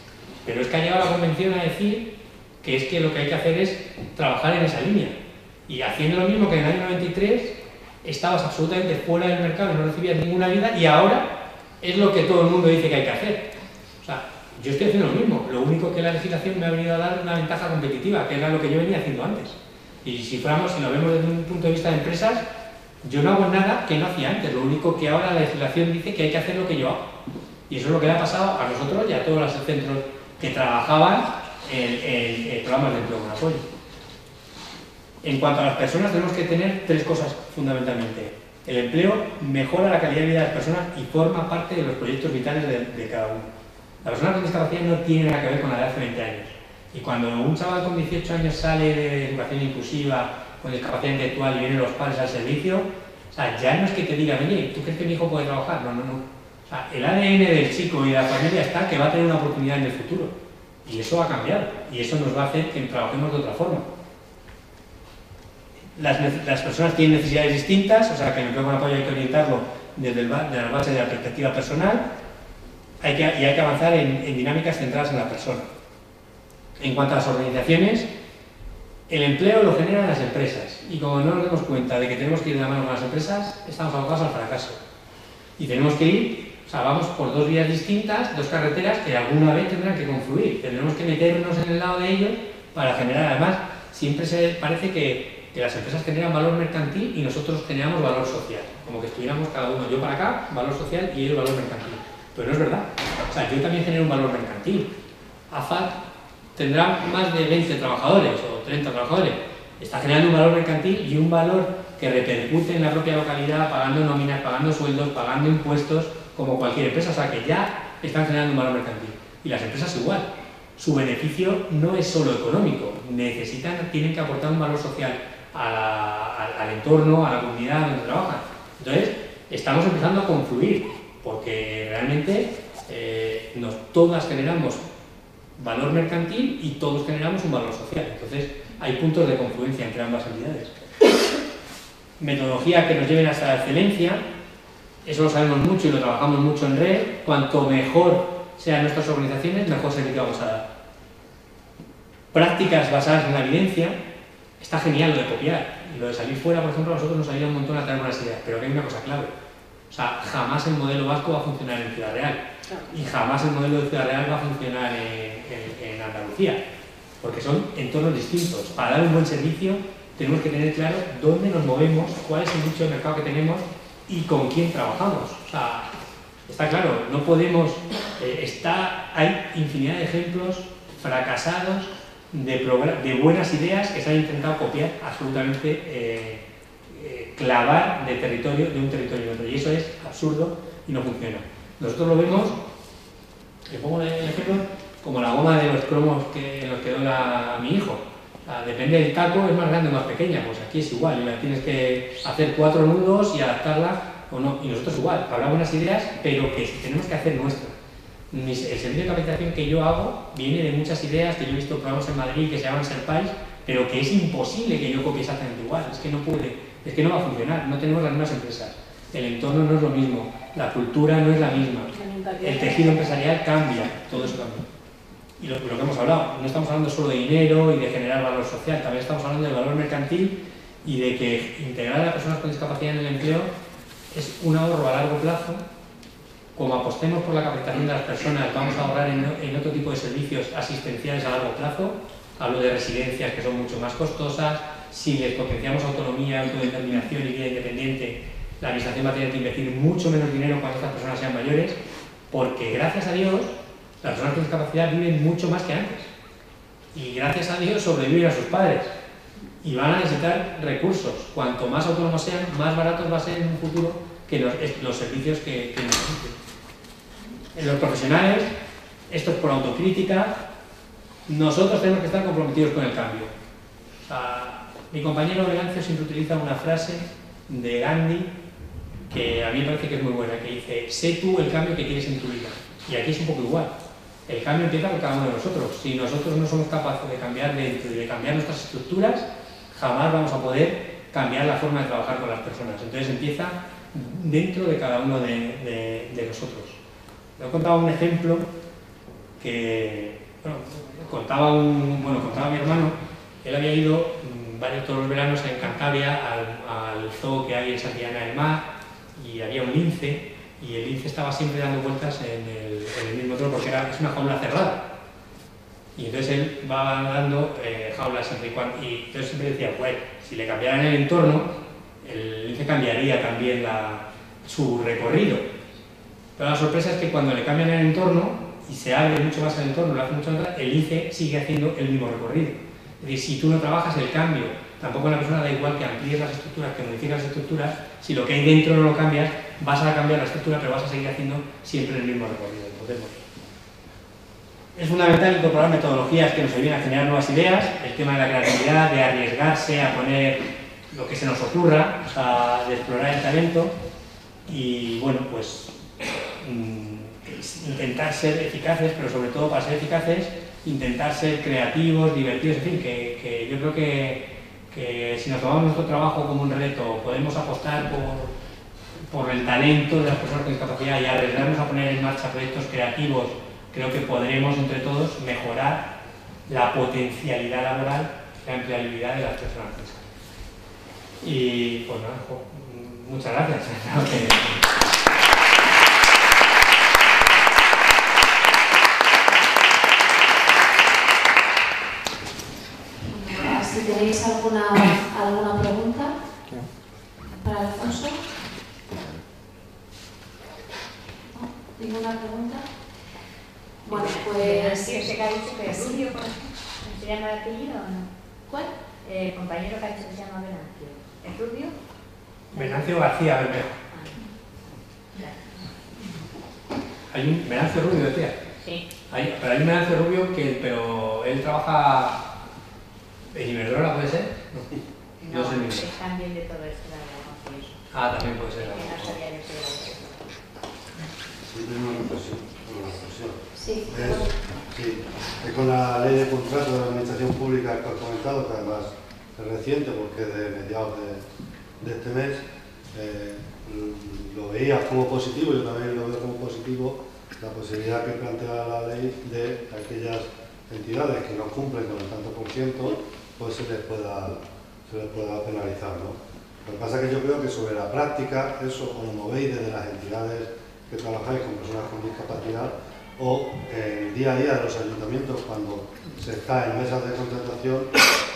Pero es que ha llegado la convención a decir que es que lo que hay que hacer es trabajar en esa línea. Y haciendo lo mismo que en el año 93, estabas absolutamente fuera del mercado, no recibías ninguna ayuda, y ahora es lo que todo el mundo dice que hay que hacer. O sea, yo estoy haciendo lo mismo, lo único que la legislación me ha venido a dar una ventaja competitiva, que era lo que yo venía haciendo antes. Y si lo vemos desde un punto de vista de empresas, yo no hago nada que no hacía antes, lo único que ahora la legislación dice que hay que hacer lo que yo hago. Y eso es lo que le ha pasado a nosotros y a todos los centros que trabajaban en programas de empleo con apoyo. En cuanto a las personas, tenemos que tener tres cosas fundamentalmente. El empleo mejora la calidad de vida de las personas y forma parte de los proyectos vitales de cada uno. La persona con discapacidad no tiene nada que ver con la de hace 20 años. Y cuando un chaval con 18 años sale de educación inclusiva, con discapacidad intelectual y vienen los padres al servicio, o sea, ya no es que te digan, oye, ¿tú crees que mi hijo puede trabajar? No, no, no. O sea, el ADN del chico y de la familia está que va a tener una oportunidad en el futuro. Y eso ha cambiado. Y eso nos va a hacer que trabajemos de otra forma. Las personas tienen necesidades distintas, o sea, que en el empleo con apoyo hay que orientarlo desde la base de la perspectiva personal y hay que avanzar en dinámicas centradas en la persona. En cuanto a las organizaciones, el empleo lo generan las empresas y como no nos demos cuenta de que tenemos que ir de la mano con las empresas, estamos abocados al fracaso. Y tenemos que ir, o sea, vamos por dos vías distintas, dos carreteras que alguna vez tendrán que confluir. Tendremos que meternos en el lado de ellos para generar, además, siempre se parece que las empresas generan valor mercantil y nosotros generamos valor social. Como que estuviéramos cada uno, yo para acá, valor social y ellos valor mercantil. Pero no es verdad. O sea, yo también genero un valor mercantil. AFAD tendrá más de 20 trabajadores o 30 trabajadores. Está generando un valor mercantil y un valor que repercute en la propia localidad, pagando nóminas, pagando sueldos, pagando impuestos, como cualquier empresa. O sea, que ya están generando un valor mercantil. Y las empresas igual. Su beneficio no es solo económico. Tienen que aportar un valor social al entorno, a la comunidad donde trabajan. Entonces, estamos empezando a confluir, porque realmente todas generamos valor mercantil y todos generamos un valor social. Entonces, hay puntos de confluencia entre ambas entidades. Metodología que nos lleven hasta la excelencia, eso lo sabemos mucho y lo trabajamos mucho en red. Cuanto mejor sean nuestras organizaciones, mejor servicio vamos a dar. Prácticas basadas en la evidencia. Está genial lo de copiar, y lo de salir fuera, por ejemplo, a nosotros nos ayuda un montón a traer buenas ideas, pero aquí hay una cosa clave. O sea, jamás el modelo vasco va a funcionar en Ciudad Real, y jamás el modelo de Ciudad Real va a funcionar en Andalucía, porque son entornos distintos. Para dar un buen servicio tenemos que tener claro dónde nos movemos, cuál es el nicho de mercado que tenemos y con quién trabajamos. O sea, está claro, no podemos... hay infinidad de ejemplos fracasados de buenas ideas que se han intentado copiar absolutamente, clavar de un territorio a otro, y eso es absurdo y no funciona. Nosotros lo vemos, le pongo el ejemplo, como la goma de los cromos en los que dobla a mi hijo. O sea, depende del taco, es más grande o más pequeña, pues aquí es igual, y tienes que hacer 4 nudos y adaptarla o no, y nosotros igual, habrá buenas ideas, pero que tenemos que hacer nuestras. El servicio de capacitación que yo hago viene de muchas ideas que yo he visto programas en Madrid que se llaman Serpais, pero que es imposible que yo copie exactamente igual, es que no puede, es que no va a funcionar, no tenemos las mismas empresas, el entorno no es lo mismo, la cultura no es la misma, el tejido empresarial cambia, todo eso cambia. Y lo que hemos hablado, no estamos hablando solo de dinero y de generar valor social, también estamos hablando de valor mercantil y de que integrar a las personas con discapacidad en el empleo es un ahorro a largo plazo. Como apostemos por la capacitación de las personas, vamos a ahorrar en otro tipo de servicios asistenciales a largo plazo. Hablo de residencias que son mucho más costosas. Si les potenciamos autonomía, autodeterminación y vida independiente, la administración va a tener que invertir mucho menos dinero cuando estas personas sean mayores, porque gracias a Dios, las personas con discapacidad viven mucho más que antes. Y gracias a Dios sobreviven a sus padres. Y van a necesitar recursos. Cuanto más autónomos sean, más baratos va a ser en un futuro que los servicios que necesiten. En los profesionales, esto es por autocrítica, nosotros tenemos que estar comprometidos con el cambio. O sea, mi compañero Legancio siempre utiliza una frase de Gandhi que a mí me parece que es muy buena, que dice: sé tú el cambio que quieres en tu vida. Y aquí es un poco igual. El cambio empieza por cada uno de nosotros. Si nosotros no somos capaces de cambiar dentro y de cambiar nuestras estructuras, jamás vamos a poder cambiar la forma de trabajar con las personas. Entonces empieza dentro de cada uno de nosotros. Yo contaba un ejemplo que, bueno, contaba mi hermano. Él había ido todos los veranos en Cantabria al zoo que hay en Santillana del Mar, y había un lince, y el lince estaba siempre dando vueltas en el mismo trono porque es una jaula cerrada. Y entonces él va dando jaulas siempre y cuando. Y entonces siempre decía, pues, si le cambiaran el entorno, el lince cambiaría también su recorrido. Pero la sorpresa es que cuando le cambian el entorno y se abre mucho más el entorno, lo hace mucho más, el lince sigue haciendo el mismo recorrido. Es decir, si tú no trabajas el cambio, tampoco a la persona da igual que amplíes las estructuras, que modifiques las estructuras, si lo que hay dentro no lo cambias, vas a cambiar la estructura, pero vas a seguir haciendo siempre el mismo recorrido. Entonces, es fundamental incorporar metodologías que nos ayuden a generar nuevas ideas, el tema de la creatividad, de arriesgarse a poner lo que se nos ocurra, o sea, de explorar el talento y, bueno, pues intentar ser eficaces, pero sobre todo para ser eficaces, intentar ser creativos, divertidos, en fin, que yo creo que si nos tomamos nuestro trabajo como un reto, podemos apostar por el talento de las personas con discapacidad y arriesgarnos a poner en marcha proyectos creativos, creo que podremos entre todos mejorar la potencialidad laboral, la empleabilidad de las personas con discapacidad. Y pues nada, muchas gracias. Si tenéis alguna pregunta para Alfonso. ¿No? ¿Ninguna pregunta? Bueno, pues... ¿Se ha dicho que es Rubio, por ejemplo? ¿Se llama de apellido o no? ¿Cuál? El compañero que ha dicho que se llama Venancio. ¿Es Rubio? Venancio García Bermejo. Hay un Venancio Rubio, decía. Sí. Pero hay un Venancio Rubio pero él trabaja en Iberdrola, ¿puede ser? No, sé ni es también de todo esto, la verdad. Ah, también puede ser. Que no sabía yo que era eso. Sí, tengo una reflexión. Sí. Es con la ley de contrato de la administración pública que has comentado, que además es reciente porque es de mediados de este mes, lo veía como positivo, yo también lo veo como positivo, la posibilidad que plantea la ley de aquellas entidades que no cumplen con el tanto por ciento, pues se les pueda penalizar, ¿no? Lo que pasa es que yo creo que sobre la práctica, eso o lo movéis desde las entidades que trabajáis con personas con discapacidad o en el día a día de los ayuntamientos cuando se está en mesas de contratación,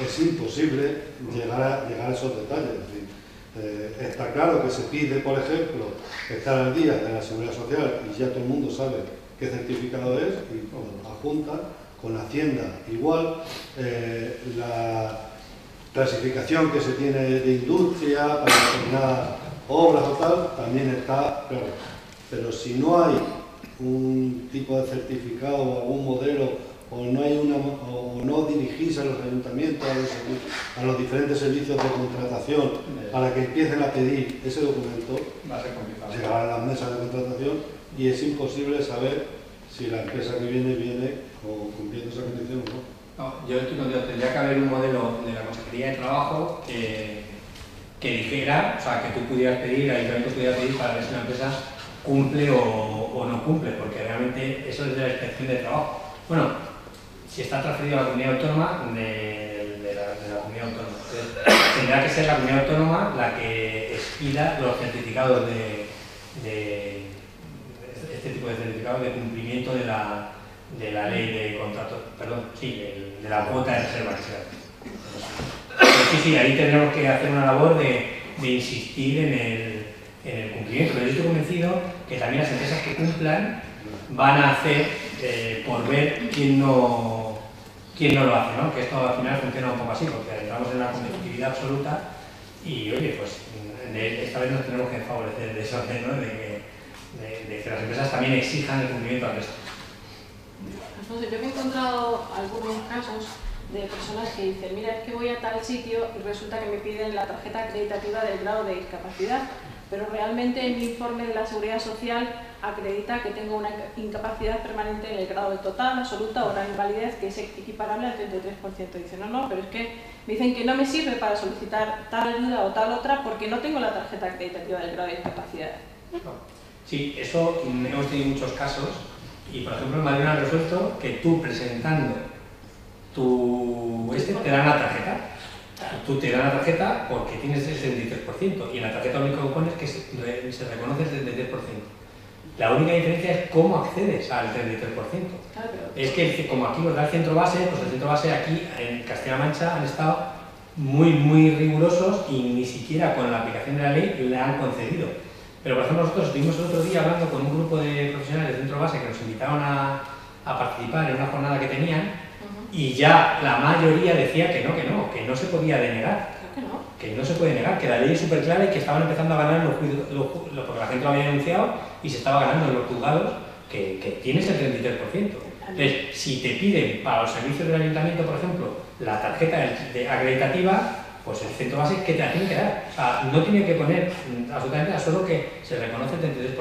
es imposible llegar a esos detalles. Es decir, está claro que se pide, por ejemplo, estar al día de la Seguridad Social y ya todo el mundo sabe qué certificado es y con la Junta, con Hacienda igual, la clasificación que se tiene de industria para determinadas obras o tal, también está claro. Pero si no hay un tipo de certificado o algún modelo o no dirigirse a los ayuntamientos, a los diferentes servicios de contratación para que empiecen a pedir ese documento, llegarán a las mesas de contratación y es imposible saber si la empresa que viene cumpliendo esa condición o no. No, yo estoy contigo, tendría que haber un modelo de la Consejería de Trabajo que dijera, o sea, que tú pudieras pedir, el ayuntamiento pudiera pedir para ver si una empresa cumple o no cumple, porque realmente eso es de la inspección de trabajo. Bueno, si está transferido a la comunidad autónoma, de la comunidad autónoma. Entonces, tendrá que ser la comunidad autónoma la que expida los certificados de este tipo de certificados de cumplimiento de la ley de contratos, perdón, sí, de la cuota de reserva que se hace. Pero sí, ahí tendremos que hacer una labor de insistir en el cumplimiento, pero yo estoy convencido que también las empresas que cumplan van a hacer por ver quién no lo hace, ¿no? Que esto al final funciona un poco así, porque entramos en una competitividad absoluta y, oye, pues esta vez nos tenemos que favorecer de eso, ¿no? De que las empresas también exijan el cumplimiento al resto. Entonces, yo me he encontrado algunos casos de personas que dicen, mira, es que voy a tal sitio y resulta que me piden la tarjeta acreditativa del grado de discapacidad, pero realmente mi informe de la Seguridad Social acredita que tengo una incapacidad permanente en el grado de total, absoluta o gran invalidez, que es equiparable al 33%. Dicen, no, pero es que me dicen que no me sirve para solicitar tal ayuda o tal otra porque no tengo la tarjeta acreditativa del grado de discapacidad. Sí, eso hemos tenido muchos casos y, por ejemplo, en Madrid han resuelto que tú presentando te dan la tarjeta. Tú te dan la tarjeta porque tienes el 33% y en la tarjeta lo único que pones es que se reconoce el 33%. La única diferencia es cómo accedes al 33%. Claro, es que como aquí nos da el centro base, pues el centro base aquí en Castilla-La Mancha han estado muy rigurosos y ni siquiera con la aplicación de la ley le han concedido. Pero por ejemplo nosotros estuvimos el otro día hablando con un grupo de profesionales del centro base que nos invitaron a participar en una jornada que tenían. Y ya la mayoría decía que no se podía denegar. Que no se puede negar, que la ley es súper clara y que estaban empezando a ganar en los juicios, porque la gente lo había denunciado y se estaba ganando en los juzgados, que tienes el 33%. Entonces, si te piden para los servicios del ayuntamiento, por ejemplo, la tarjeta acreditativa, pues el centro base que te la tiene que dar. O sea, no tiene que poner absolutamente nada, solo que se reconoce el 33%,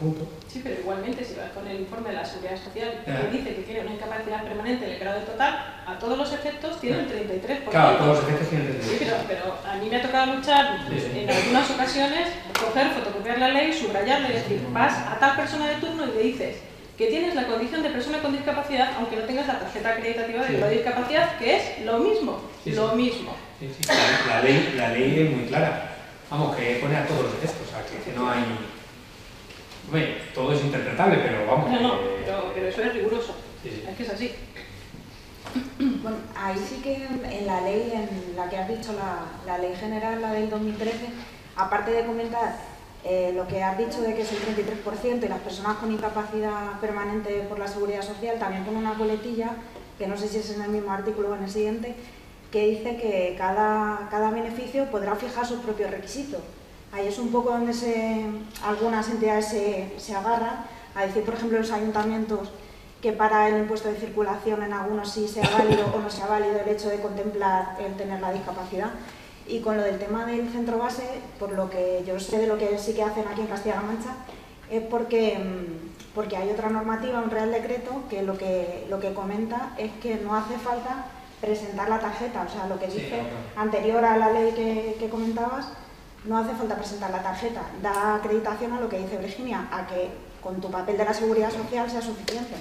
punto. Sí, pero igualmente si vas con el informe de la Seguridad Social que dice que tiene una incapacidad permanente en el grado de total, a todos los efectos tiene el 33%. Claro, a todos los efectos tiene el 33%. Sí, pero a mí me ha tocado luchar en algunas ocasiones, coger, fotocopiar la ley, subrayarla y decir, vas a tal persona de turno y le dices que tienes la condición de persona con discapacidad, aunque no tengas la tarjeta acreditativa de grado de discapacidad, que es lo mismo, lo mismo. Sí. La ley es muy clara. Vamos, que pone a todos los efectos, o sea, que no hay... Bueno, todo es interpretable, pero vamos... Pero eso es riguroso, Sí. es que es así. Bueno, ahí sí que en la ley, en la que has dicho, la ley general, la del 2013, aparte de comentar lo que has dicho de que es el 33% y las personas con incapacidad permanente por la Seguridad Social, también pone una coletilla, que no sé si es en el mismo artículo o en el siguiente, que dice que cada beneficio podrá fijar sus propios requisitos. Ahí es un poco donde algunas entidades se agarran, a decir, por ejemplo, los ayuntamientos, que para el impuesto de circulación en algunos sí sea válido o no sea válido el hecho de contemplar el tener la discapacidad. Y con lo del tema del centro base, por lo que yo sé de lo que sí que hacen aquí en Castilla-La Mancha, es porque hay otra normativa, un Real Decreto, que lo que comenta es que no hace falta presentar la tarjeta, o sea, lo que dice anterior a la ley que comentabas, no hace falta presentar la tarjeta, da acreditación a lo que dice Virginia, a que con tu papel de la Seguridad Social sea suficiente.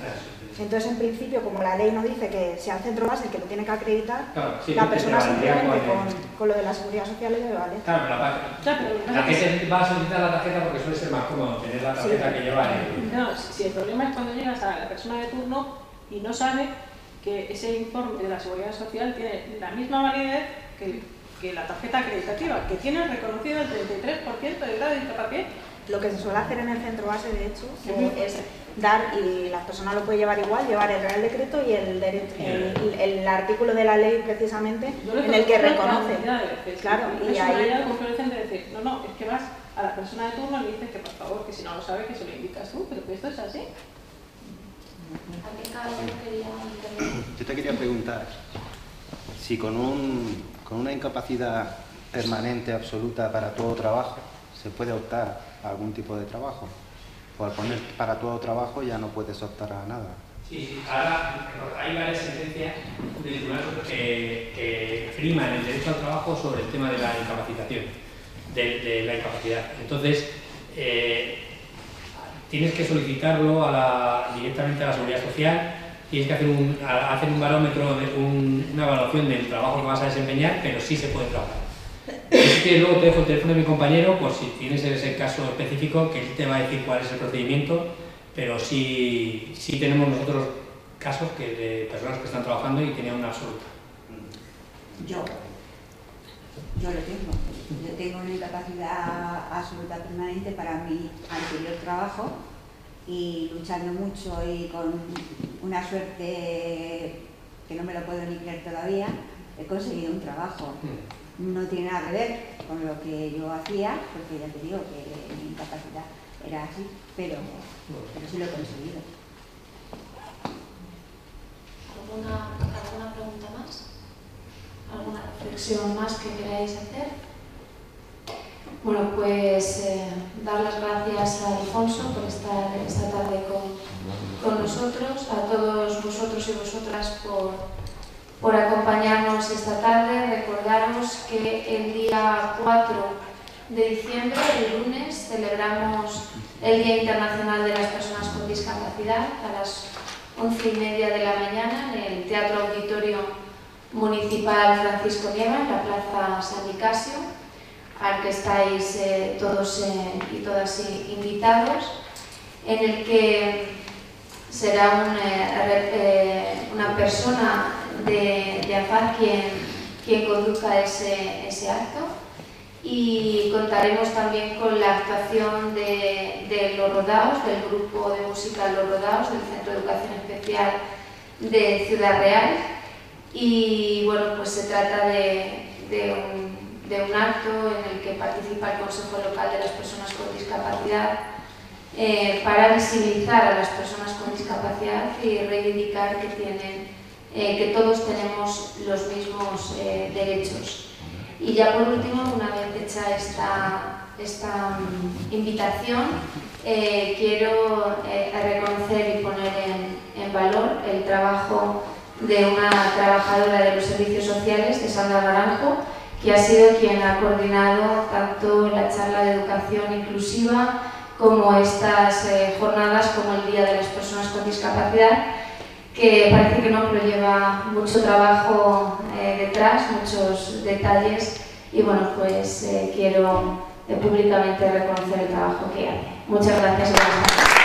Entonces, en principio, como la ley no dice que sea el centro base el que lo tiene que acreditar, la persona simplemente con lo de la Seguridad Social le debe valer. Claro, la gente va a solicitar la tarjeta porque suele ser más cómodo tener la tarjeta que lleva No, si el problema es cuando llegas a la persona de turno y no sabe que ese informe de la Seguridad Social tiene la misma validez que la tarjeta acreditativa, que tiene reconocido el 33% del grado de discapacidad. Lo que se suele hacer en el centro base, de hecho, es dar, y la persona lo puede llevar igual, llevar el Real Decreto y el artículo de la ley precisamente en el que reconoce. Claro, y ahí... de decir, no, es que vas a la persona de turno y le dices que por favor, que si no lo sabe, que se lo indicas tú, pero que esto es así. Yo te quería preguntar si con una incapacidad permanente absoluta para todo trabajo se puede optar a algún tipo de trabajo, o al poner para todo trabajo ya no puedes optar a nada. Sí, ahora hay varias sentencias del Tribunal que priman el derecho al trabajo sobre el tema de la incapacitación, de la incapacidad. Entonces, tienes que solicitarlo directamente a la Seguridad Social, tienes que hacer un barómetro, una evaluación del trabajo que vas a desempeñar, pero sí se puede trabajar. Si quieres, luego te dejo el teléfono de mi compañero, por si tienes ese caso específico, que él te va a decir cuál es el procedimiento, pero sí tenemos nosotros casos de personas que están trabajando y tenían una absoluta. Yo lo tengo. Yo tengo una incapacidad absoluta permanente para mi anterior trabajo y luchando mucho y con una suerte que no me lo puedo ni creer todavía, he conseguido un trabajo. No tiene nada que ver con lo que yo hacía, porque ya te digo que mi incapacidad era así, pero sí lo he conseguido. ¿Alguna pregunta más? ¿Alguna reflexión más que queráis hacer? Bueno, pues dar las gracias a Alfonso por estar esta tarde con nosotros, a todos vosotros y vosotras por acompañarnos esta tarde. Recordaros que el día 4 de diciembre, el lunes, celebramos el Día Internacional de las Personas con Discapacidad a las 11:30 de la mañana en el Teatro Auditorio Municipal Francisco Nieva, en la Plaza San Nicasio, al que estáis todos y todas invitados, en el que será una persona de AFAD quien conduzca ese acto, y contaremos también con la actuación de Los Rodaos, del grupo de música Los Rodaos, del Centro de Educación Especial de Ciudad Real. Y bueno, pues se trata de un acto en el que participa el Consejo Local de las Personas con Discapacidad para visibilizar a las personas con discapacidad y reivindicar que todos tenemos los mismos derechos. Y ya por último, una vez hecha esta invitación, quiero reconocer y poner en valor el trabajo de una trabajadora de los servicios sociales, de Sandra Naranjo, que ha sido quien ha coordinado tanto la charla de educación inclusiva como estas jornadas, como el Día de las Personas con Discapacidad, que parece que no, pero lleva mucho trabajo detrás, muchos detalles, y bueno, pues quiero públicamente reconocer el trabajo que hace. Muchas gracias y buenas tardes.